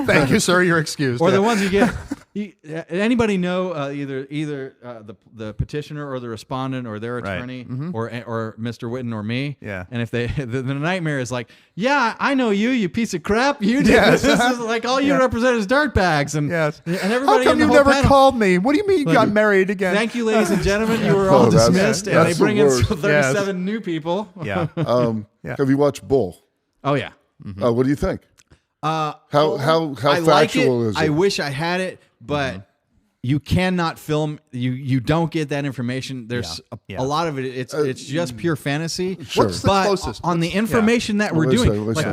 [SPEAKER 1] Thank you, sir. You're excused.
[SPEAKER 2] Or
[SPEAKER 1] Yeah.
[SPEAKER 2] the ones you get. Anybody know either the petitioner or the respondent or their
[SPEAKER 1] Right.
[SPEAKER 2] attorney or Mr. Witten or me?
[SPEAKER 1] Yeah.
[SPEAKER 2] And if they the nightmare is like, yeah, I know you piece of crap. You did
[SPEAKER 1] Yes.
[SPEAKER 2] this. This is like all you represent is dirtbags and
[SPEAKER 1] Yes.
[SPEAKER 2] and
[SPEAKER 1] How
[SPEAKER 2] everybody.
[SPEAKER 1] come
[SPEAKER 2] in the
[SPEAKER 1] you
[SPEAKER 2] whole
[SPEAKER 1] never
[SPEAKER 2] panel,
[SPEAKER 1] called me? What do you mean you
[SPEAKER 2] Look,
[SPEAKER 1] got married again?
[SPEAKER 2] Thank you, ladies and gentlemen. You were all
[SPEAKER 4] that's-
[SPEAKER 2] dismissed, and they
[SPEAKER 4] that's the
[SPEAKER 2] bring in
[SPEAKER 4] worst.
[SPEAKER 2] 37 new people.
[SPEAKER 1] Yeah. Yeah.
[SPEAKER 4] Have you watched Bull?
[SPEAKER 2] Oh yeah.
[SPEAKER 4] What do you think? How
[SPEAKER 2] I
[SPEAKER 4] factual
[SPEAKER 2] like it.
[SPEAKER 4] is it?
[SPEAKER 2] I wish I had it, but you cannot film. You don't get that information. There's a lot of it. It's just pure fantasy.
[SPEAKER 4] Sure.
[SPEAKER 1] What's the
[SPEAKER 2] But
[SPEAKER 1] closest?
[SPEAKER 2] on the information that we're
[SPEAKER 4] Let's
[SPEAKER 2] doing,
[SPEAKER 4] say, let's
[SPEAKER 2] like
[SPEAKER 4] say.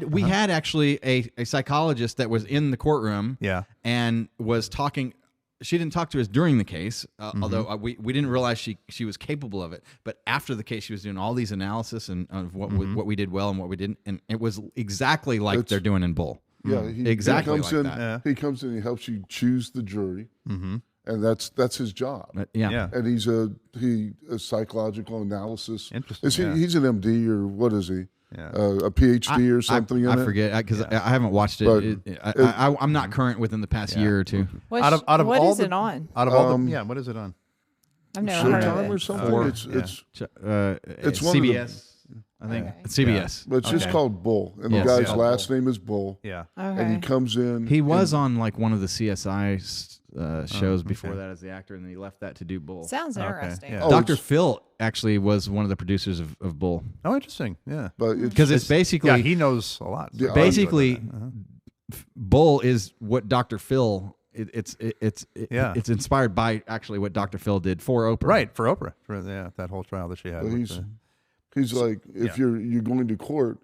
[SPEAKER 2] we had actually a psychologist that was in the courtroom.
[SPEAKER 1] Yeah.
[SPEAKER 2] And was talking. She didn't talk to us during the case, although we didn't realize she was capable of it. But after the case, she was doing all these analysis and of what we did well and what we didn't, and it was exactly like they're doing in Bull.
[SPEAKER 4] Yeah,
[SPEAKER 2] Exactly
[SPEAKER 4] He comes
[SPEAKER 2] like
[SPEAKER 4] in.
[SPEAKER 2] that.
[SPEAKER 4] He comes in. He helps you choose the jury, and that's his job.
[SPEAKER 2] Yeah.
[SPEAKER 4] And he's a psychological analysis.
[SPEAKER 1] Interesting,
[SPEAKER 4] Is he?
[SPEAKER 1] yeah.
[SPEAKER 4] He's an MD or what is he?
[SPEAKER 1] Yeah.
[SPEAKER 4] A PhD or something.
[SPEAKER 2] I
[SPEAKER 4] in it?
[SPEAKER 2] forget because I haven't watched
[SPEAKER 4] But
[SPEAKER 2] it. I'm not current within the past year or two.
[SPEAKER 7] What
[SPEAKER 1] Out of
[SPEAKER 7] what
[SPEAKER 1] all
[SPEAKER 7] is
[SPEAKER 1] the-
[SPEAKER 7] it on?
[SPEAKER 1] Out of all the, yeah, what is it on?
[SPEAKER 7] I've never heard of
[SPEAKER 4] Showtime or
[SPEAKER 7] it.
[SPEAKER 4] something.
[SPEAKER 2] Or-
[SPEAKER 4] it's
[SPEAKER 2] It's
[SPEAKER 4] one of the-
[SPEAKER 2] CBS. I think it's CBS.
[SPEAKER 4] but it's just
[SPEAKER 1] Okay.
[SPEAKER 4] called Bull, and
[SPEAKER 2] Yes.
[SPEAKER 4] the guy's
[SPEAKER 2] Yeah.
[SPEAKER 4] last name is Bull,
[SPEAKER 1] Yeah.
[SPEAKER 4] and he
[SPEAKER 7] Okay.
[SPEAKER 4] comes in.
[SPEAKER 2] He was on like one of the CSI shows before that as the actor, and then he left that to do Bull.
[SPEAKER 7] Sounds
[SPEAKER 1] Okay,
[SPEAKER 7] interesting.
[SPEAKER 1] yeah.
[SPEAKER 4] Oh,
[SPEAKER 2] Dr.
[SPEAKER 4] it's-
[SPEAKER 2] Phil actually was one of the producers of Bull
[SPEAKER 1] Oh, interesting. Yeah.
[SPEAKER 4] but
[SPEAKER 2] because it's basically
[SPEAKER 1] Yeah, he knows a lot.
[SPEAKER 4] Yeah,
[SPEAKER 2] basically Bull is what Dr. Phil. It's inspired by actually what Dr. Phil did for Oprah.
[SPEAKER 1] Right, for Oprah. For that whole trial that she had.
[SPEAKER 4] But
[SPEAKER 1] with
[SPEAKER 4] he's like, if
[SPEAKER 1] Yeah.
[SPEAKER 4] you're going to court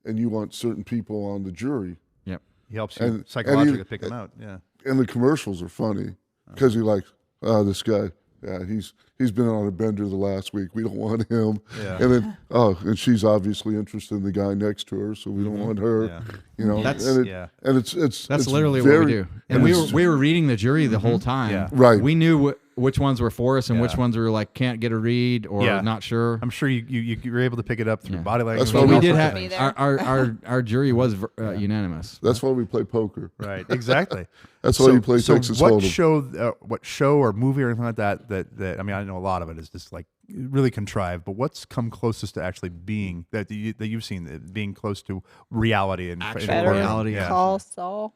[SPEAKER 4] and you want certain people on the jury,
[SPEAKER 2] Yep.
[SPEAKER 1] he helps you
[SPEAKER 4] and
[SPEAKER 1] psychologically
[SPEAKER 4] he-
[SPEAKER 1] pick them out. Yeah.
[SPEAKER 4] and the commercials are funny because you're like, this guy, yeah, he's been on a bender the last week. We don't want him.
[SPEAKER 1] Yeah.
[SPEAKER 4] And then and she's obviously interested in the guy next to her, so we don't want her.
[SPEAKER 1] Yeah.
[SPEAKER 4] You know,
[SPEAKER 2] That's-
[SPEAKER 4] and
[SPEAKER 1] yeah.
[SPEAKER 4] and it's
[SPEAKER 2] That's
[SPEAKER 4] it's
[SPEAKER 2] literally
[SPEAKER 4] very,
[SPEAKER 2] what we do. And we were reading the jury the whole time.
[SPEAKER 1] Yeah.
[SPEAKER 4] Right.
[SPEAKER 2] We knew which ones were for us and which
[SPEAKER 1] Yeah.
[SPEAKER 2] ones were like can't get a read or
[SPEAKER 1] Yeah.
[SPEAKER 2] not sure.
[SPEAKER 1] I'm sure you were able to pick it up through
[SPEAKER 2] Yeah.
[SPEAKER 1] body language.
[SPEAKER 4] That's
[SPEAKER 2] But
[SPEAKER 4] why
[SPEAKER 2] we
[SPEAKER 4] we
[SPEAKER 2] did
[SPEAKER 7] also
[SPEAKER 2] have
[SPEAKER 7] be there.
[SPEAKER 2] our jury was unanimous.
[SPEAKER 4] That's why we play poker.
[SPEAKER 1] Right. Exactly.
[SPEAKER 4] That's why you play Texas
[SPEAKER 1] what
[SPEAKER 4] Hold'em.
[SPEAKER 1] what show or movie or anything like that I mean, I know a lot of it is just like really contrived, but what's come closest to actually being that you've seen being close to reality and
[SPEAKER 2] Actual
[SPEAKER 7] Better
[SPEAKER 2] reality, yeah.
[SPEAKER 7] Call Saul.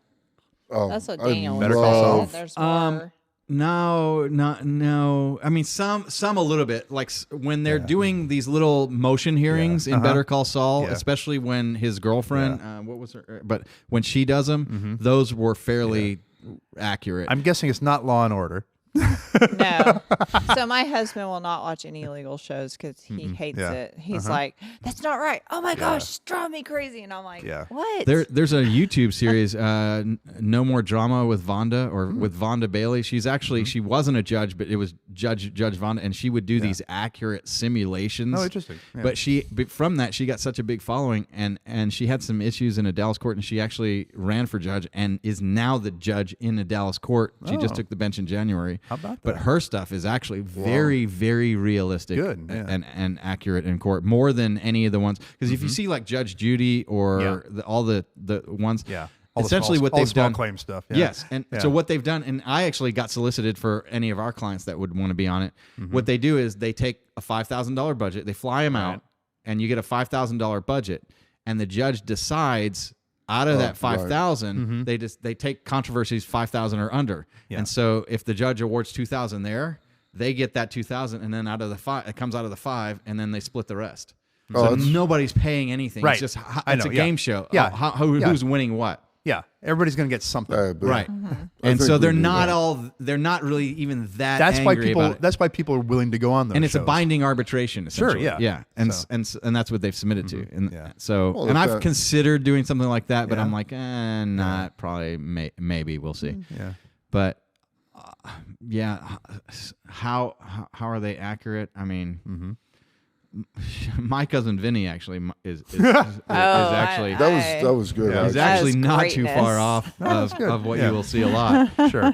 [SPEAKER 4] Oh,
[SPEAKER 7] That's what
[SPEAKER 4] I
[SPEAKER 7] Daniel
[SPEAKER 1] Better
[SPEAKER 7] was
[SPEAKER 1] Call Saul.
[SPEAKER 7] saying. There's more.
[SPEAKER 2] No. I mean, some a little bit. Like when they're doing these little motion hearings in Better Call Saul,
[SPEAKER 1] Yeah.
[SPEAKER 2] especially when his girlfriend, what was her? But when she does them, those were fairly accurate.
[SPEAKER 1] I'm guessing it's not Law and Order.
[SPEAKER 7] No. So my husband will not watch any illegal shows because he hates
[SPEAKER 1] Yeah.
[SPEAKER 7] it. He's like, that's not right. Oh my gosh, it's driving me crazy. And I'm like,
[SPEAKER 1] Yeah.
[SPEAKER 7] what?
[SPEAKER 2] There's a YouTube series, No More Drama with Vonda or with Vonda Bailey. She's actually she wasn't a judge, but it was Judge Vonda, and she would do these accurate simulations.
[SPEAKER 1] Oh, interesting. Yeah.
[SPEAKER 2] But from that she got such a big following, and she had some issues in a Dallas court, and she actually ran for judge and is now the judge in a Dallas court. She just took the bench in January.
[SPEAKER 1] How about
[SPEAKER 2] But
[SPEAKER 1] that?
[SPEAKER 2] her stuff is actually very, very realistic
[SPEAKER 1] Good, yeah.
[SPEAKER 2] and accurate in court, more than any of the ones. Because if you see like Judge Judy or all the ones,
[SPEAKER 1] All the
[SPEAKER 2] essentially
[SPEAKER 1] small,
[SPEAKER 2] what
[SPEAKER 1] all the
[SPEAKER 2] they've
[SPEAKER 1] small
[SPEAKER 2] done.
[SPEAKER 1] claim stuff. Yeah.
[SPEAKER 2] Yes, and
[SPEAKER 1] Yeah.
[SPEAKER 2] so what they've done, and I actually got solicited for any of our clients that would want to be on it. What they do is they take a $5,000 budget, they fly them out, and you get a $5,000 budget, and the judge decides out of that 5,000, they take controversies 5,000 or under, and so if the judge awards 2,000 there, they get that 2,000, and then out of the five, it comes out of the 5, and then they split the rest. So nobody's paying anything.
[SPEAKER 1] Right.
[SPEAKER 2] It's just
[SPEAKER 1] I
[SPEAKER 2] it's
[SPEAKER 1] know,
[SPEAKER 2] a
[SPEAKER 1] yeah.
[SPEAKER 2] game show.
[SPEAKER 1] Yeah.
[SPEAKER 2] Who's winning what?
[SPEAKER 1] Yeah. Everybody's going to get something.
[SPEAKER 4] but
[SPEAKER 2] Right.
[SPEAKER 7] Mm-hmm.
[SPEAKER 4] I
[SPEAKER 2] And
[SPEAKER 4] think
[SPEAKER 2] so
[SPEAKER 4] we
[SPEAKER 2] they're
[SPEAKER 4] do
[SPEAKER 2] not
[SPEAKER 4] that.
[SPEAKER 2] they're not really even that
[SPEAKER 1] That's why
[SPEAKER 2] angry
[SPEAKER 1] people.
[SPEAKER 2] about it.
[SPEAKER 1] That's why people are willing to go on those.
[SPEAKER 2] And it's a
[SPEAKER 1] shows.
[SPEAKER 2] binding arbitration, essentially.
[SPEAKER 1] yeah.
[SPEAKER 2] Yeah. And
[SPEAKER 1] So-
[SPEAKER 2] and that's what they've submitted to. And
[SPEAKER 1] Yeah.
[SPEAKER 2] so
[SPEAKER 4] Well,
[SPEAKER 2] and
[SPEAKER 4] if
[SPEAKER 2] I've
[SPEAKER 4] that-
[SPEAKER 2] considered doing something like that, but
[SPEAKER 1] Yeah.
[SPEAKER 2] I'm like, not probably maybe we'll see.
[SPEAKER 1] Yeah.
[SPEAKER 2] But how are they accurate? I mean, my cousin Vinny actually is actually
[SPEAKER 4] that was good.
[SPEAKER 2] He's actually not too far off of what you will see a lot.
[SPEAKER 1] Sure.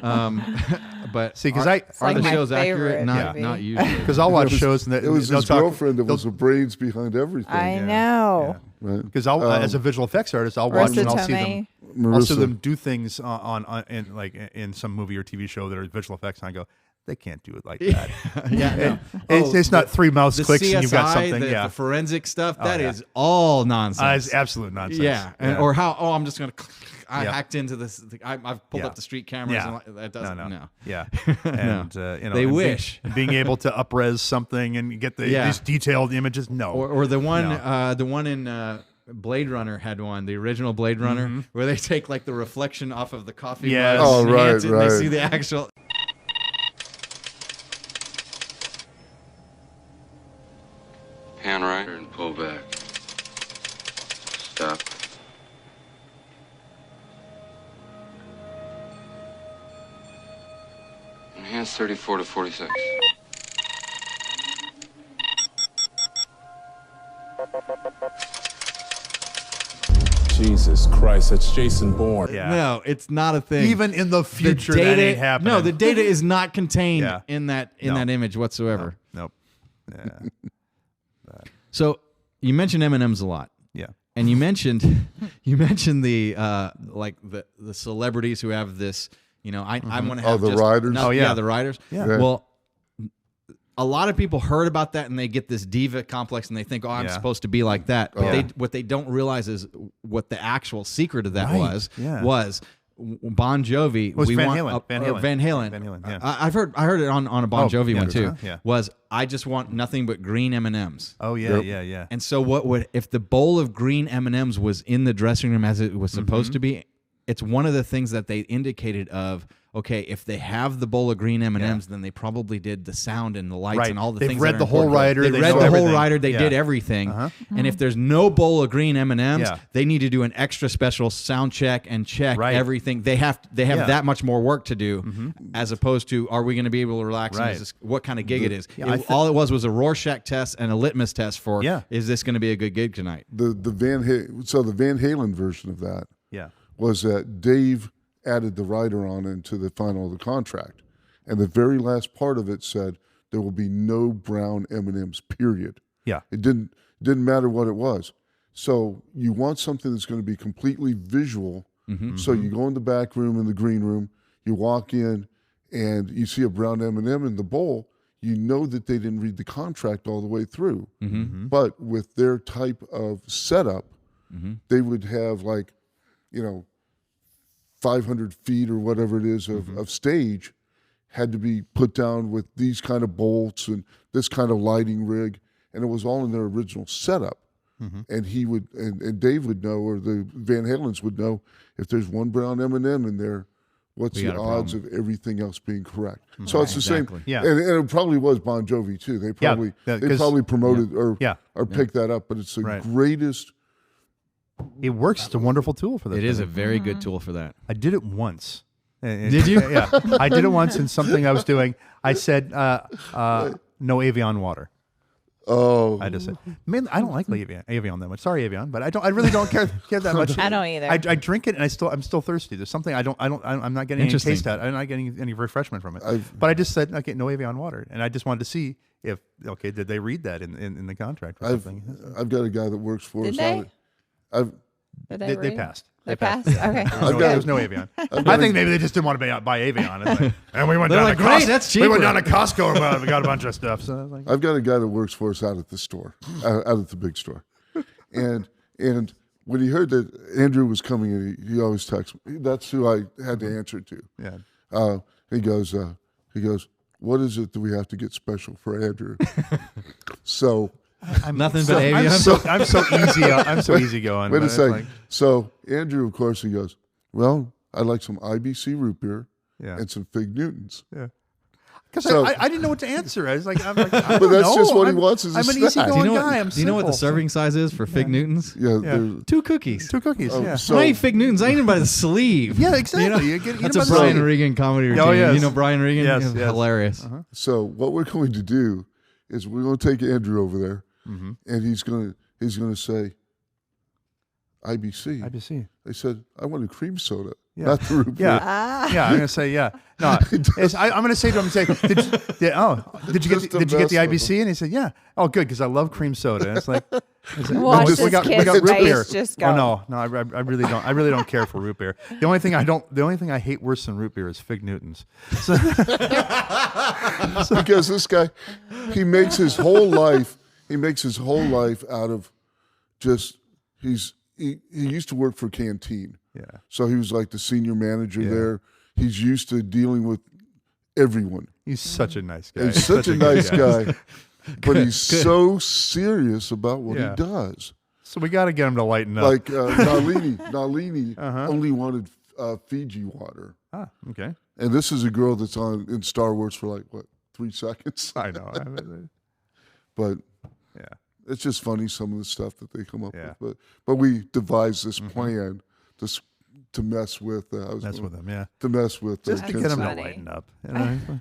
[SPEAKER 2] But
[SPEAKER 1] see, because
[SPEAKER 2] are the shows accurate? Not usually.
[SPEAKER 1] Because I'll watch shows and
[SPEAKER 4] it was his girlfriend that was the brains behind everything.
[SPEAKER 7] I know.
[SPEAKER 1] Because as a visual effects artist, I'll watch and I'll see them. I'll see them do things in some movie or TV show that are visual effects, and I go, they can't do it like that. It's not 3 mouse clicks
[SPEAKER 2] CSI,
[SPEAKER 1] and you've got something.
[SPEAKER 2] The forensic stuff, that is all nonsense.
[SPEAKER 1] It's absolute nonsense.
[SPEAKER 2] Yeah. Or how, I'm just going to, I hacked into this. I've pulled up the street cameras. And that doesn't, no.
[SPEAKER 1] Yeah. And,
[SPEAKER 2] they wish.
[SPEAKER 1] Being able to up-res something and get these detailed images, no.
[SPEAKER 2] Or the one in Blade Runner had one, the original Blade Runner, where they take like the reflection off of the coffee mugs and enhance it, and they see the actual...
[SPEAKER 8] Pan right and pull back. Stop. Enhance 34 to 46.
[SPEAKER 9] Jesus Christ, that's Jason Bourne.
[SPEAKER 1] Yeah.
[SPEAKER 2] No, it's not a thing.
[SPEAKER 1] Even in the future, that ain't happening.
[SPEAKER 2] No, the data is not contained in that image whatsoever.
[SPEAKER 1] Nope. Yeah.
[SPEAKER 2] So you mentioned M&Ms a lot.
[SPEAKER 1] Yeah.
[SPEAKER 2] And you mentioned the like the celebrities who have this, I want to have
[SPEAKER 4] the riders.
[SPEAKER 2] The riders.
[SPEAKER 1] Yeah.
[SPEAKER 2] Well, a lot of people heard about that and they get this diva complex and they think, I'm supposed to be like that. But what they don't realize is what the actual secret of that was Bon Jovi. Van Halen.
[SPEAKER 1] Yeah.
[SPEAKER 2] I heard it on a Bon Jovi one too.
[SPEAKER 1] Yeah.
[SPEAKER 2] Was I just want nothing but green M&Ms.
[SPEAKER 1] Oh yeah, yeah.
[SPEAKER 2] And so what would if the bowl of green M&Ms was in the dressing room as it was supposed to be? It's one of the things that they indicated of. Okay, if they have the bowl of green M&Ms, then they probably did the sound and the lights and all the things.
[SPEAKER 1] They've read
[SPEAKER 2] that
[SPEAKER 1] the whole rider.
[SPEAKER 2] They read the whole rider. They did everything. And if there's no bowl of green M&Ms, they need to do an extra special sound check and check everything. They have that much more work to do, as opposed to are we going to be able to relax? And is this, what kind of gig it is? All it was a Rorschach test and a litmus test for is this going to be a good gig tonight?
[SPEAKER 4] The Van Halen version of that was that Dave added the rider on into the final of the contract, and the very last part of it said there will be no brown M&Ms. Period.
[SPEAKER 1] Yeah,
[SPEAKER 4] it didn't matter what it was. So you want something that's going to be completely visual. So you go in the back room in the green room, you walk in, and you see a brown M&M in the bowl. You know that they didn't read the contract all the way through. But with their type of setup, they would have 500 feet or whatever it is of stage had to be put down with these kind of bolts and this kind of lighting rig, and it was all in their original setup. And he would, and Dave would know, or the Van Halens would know, if there's one brown M&M in there, what's the odds of everything else being correct? So it's the same. Yeah. And it probably was Bon Jovi too. They probably promoted or picked that up, but it's the greatest.
[SPEAKER 1] It works. It's a wonderful tool for that.
[SPEAKER 2] It is a very good tool for that.
[SPEAKER 1] I did it once.
[SPEAKER 2] Did you?
[SPEAKER 1] Yeah. I did it once in something I was doing. I said, no Evian water.
[SPEAKER 4] Oh.
[SPEAKER 1] I just said, man, I don't like Evian that much. Sorry, Evian, but I really don't care that much.
[SPEAKER 7] I don't either.
[SPEAKER 1] I drink it and I'm still thirsty. There's something I'm not getting any taste out. I'm not getting any refreshment from it. But I just said, okay, no Evian water. And I just wanted to see if, did they read that in the contract or something?
[SPEAKER 4] I've got a guy that works for us.
[SPEAKER 1] They passed.
[SPEAKER 7] They passed? Okay.
[SPEAKER 1] There was no Evian. I think maybe they just didn't want to buy Evian. And we went down to Costco.
[SPEAKER 2] That's cheaper.
[SPEAKER 1] We went down to Costco and we got a bunch of stuff. So I was like,
[SPEAKER 4] I've got a guy that works for us out at the store, out at the big store. And when he heard that Andrew was coming in, he always texts me. That's who I had to answer to.
[SPEAKER 1] Yeah.
[SPEAKER 4] He goes, what is it that we have to get special for Andrew? So...
[SPEAKER 2] Nothing but Evian.
[SPEAKER 1] I'm so easy going.
[SPEAKER 4] Wait a second. So Andrew, of course, he goes, well, I'd like some IBC root beer and some Fig Newtons.
[SPEAKER 1] Yeah. Because I didn't know what to answer. I was like, but
[SPEAKER 4] that's just what he wants is a
[SPEAKER 1] I'm an
[SPEAKER 4] snack.
[SPEAKER 1] easygoing guy.
[SPEAKER 2] Do you know what the serving size is for Fig Newtons?
[SPEAKER 4] Yeah.
[SPEAKER 2] 2 cookies.
[SPEAKER 1] 2 cookies. Yeah.
[SPEAKER 4] So,
[SPEAKER 2] I eat Fig Newtons. I eat them by the sleeve.
[SPEAKER 1] Yeah, exactly.
[SPEAKER 2] That's a Brian Regan comedy routine.
[SPEAKER 1] Oh, yes.
[SPEAKER 2] You know Brian Regan?
[SPEAKER 1] Yes.
[SPEAKER 2] Hilarious.
[SPEAKER 4] So what we're going to do is we're going to take Andrew over there. and he's gonna say IBC.
[SPEAKER 1] IBC.
[SPEAKER 4] They said, I want a cream soda, not the root beer.
[SPEAKER 1] Yeah, I'm gonna say no. I'm gonna say to him, did you get the IBC? And he said, yeah. Oh, good, because I love cream soda. And it's like,
[SPEAKER 7] Watch this kid's
[SPEAKER 1] root beer.
[SPEAKER 7] face just go.
[SPEAKER 1] Oh no, I really don't. I really don't care for root beer. The only thing I hate worse than root beer is Fig Newtons. So,
[SPEAKER 4] because this guy, he makes his whole life out of just he used to work for Canteen.
[SPEAKER 1] Yeah.
[SPEAKER 4] So he was like the senior manager there. He's used to dealing with everyone.
[SPEAKER 1] He's such a nice guy.
[SPEAKER 4] He's such a nice guy. But he's so serious about what he does.
[SPEAKER 1] So we got to get him to lighten up.
[SPEAKER 4] Like Nalini only wanted Fiji water.
[SPEAKER 1] Ah, okay.
[SPEAKER 4] And this is a girl that's in Star Wars for 3 seconds.
[SPEAKER 1] I know.
[SPEAKER 4] But
[SPEAKER 1] yeah,
[SPEAKER 4] it's just funny, some of the stuff that they come up with. But we devised this plan to mess with. To mess with.
[SPEAKER 1] Just to get him to lighten up.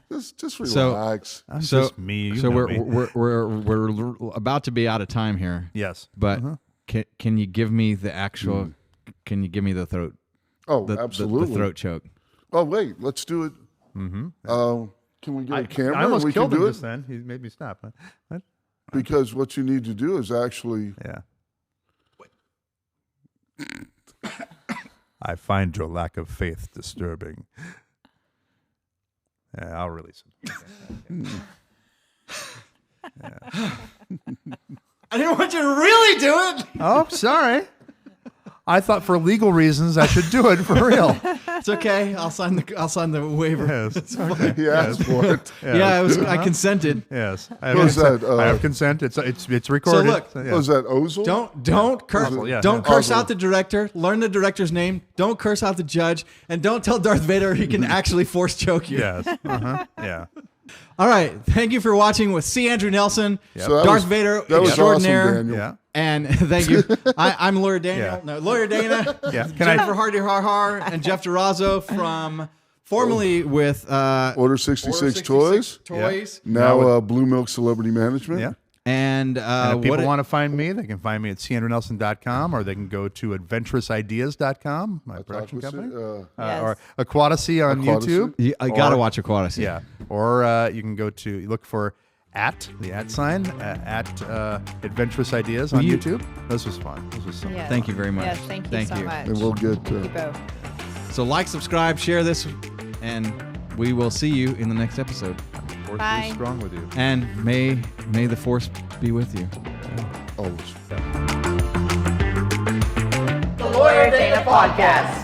[SPEAKER 4] Just relax.
[SPEAKER 1] Just me.
[SPEAKER 2] So we're about to be out of time here.
[SPEAKER 1] Yes.
[SPEAKER 2] But can you give me the actual? Can you give me the throat?
[SPEAKER 4] Oh, absolutely.
[SPEAKER 2] The throat choke.
[SPEAKER 4] Oh wait, let's do it. Can we get a camera?
[SPEAKER 1] I almost
[SPEAKER 4] we
[SPEAKER 1] killed
[SPEAKER 4] can do
[SPEAKER 1] him
[SPEAKER 4] it?
[SPEAKER 1] just then. He made me stop. What?
[SPEAKER 4] Because what you need to do is actually.
[SPEAKER 1] Yeah. I find your lack of faith disturbing. Yeah, I'll release him.
[SPEAKER 2] I didn't want you to really do it.
[SPEAKER 1] Oh, sorry. I thought for legal reasons I should do it for real.
[SPEAKER 2] It's okay. I'll sign the waiver.
[SPEAKER 1] Yes.
[SPEAKER 2] It's okay.
[SPEAKER 4] He asked for it.
[SPEAKER 2] Yes. I consented.
[SPEAKER 1] Yes. I
[SPEAKER 4] have
[SPEAKER 1] consent. It's recorded.
[SPEAKER 2] So look,
[SPEAKER 4] was that Ozil?
[SPEAKER 2] Don't curse.
[SPEAKER 1] Ozil,
[SPEAKER 2] don't curse
[SPEAKER 4] Ozil.
[SPEAKER 2] out the director. Learn the director's name. Don't curse out the judge, and don't tell Darth Vader he can actually force choke you.
[SPEAKER 1] Yes. Yeah.
[SPEAKER 2] All right. Thank you for watching with C. Andrew Nelson,
[SPEAKER 4] So
[SPEAKER 2] Darth Vader extraordinaire.
[SPEAKER 4] Awesome, Daniel.
[SPEAKER 1] Yeah.
[SPEAKER 2] And thank you. I'm Lawyer Daniel.
[SPEAKER 1] Yeah.
[SPEAKER 2] No, Lawyer Dana.
[SPEAKER 1] Yeah.
[SPEAKER 2] Jennifer Hardy Har and Jeff Durazzo from formerly with
[SPEAKER 4] Order 66 Toys. Now Blue Milk Celebrity Management.
[SPEAKER 1] Yeah.
[SPEAKER 2] And
[SPEAKER 1] if people want to find me, they can find me at candrewnelson.com, or they can go to adventurousIdeas.com, my production company, or Aquadacy on YouTube.
[SPEAKER 2] I got to watch Aquadacy.
[SPEAKER 1] Yeah. Or you can go to look for the @sign at Adventurous Ideas on YouTube. This was fun. This was so fun.
[SPEAKER 2] Thank you very much.
[SPEAKER 7] Yes, thank you so much.
[SPEAKER 4] And we'll get
[SPEAKER 2] So like, subscribe, share this, and we will see you in the next episode.
[SPEAKER 1] Force
[SPEAKER 7] Bye.
[SPEAKER 1] is strong with you.
[SPEAKER 2] And may the force be with you.
[SPEAKER 4] always.
[SPEAKER 6] The Lawyer Dana Podcast.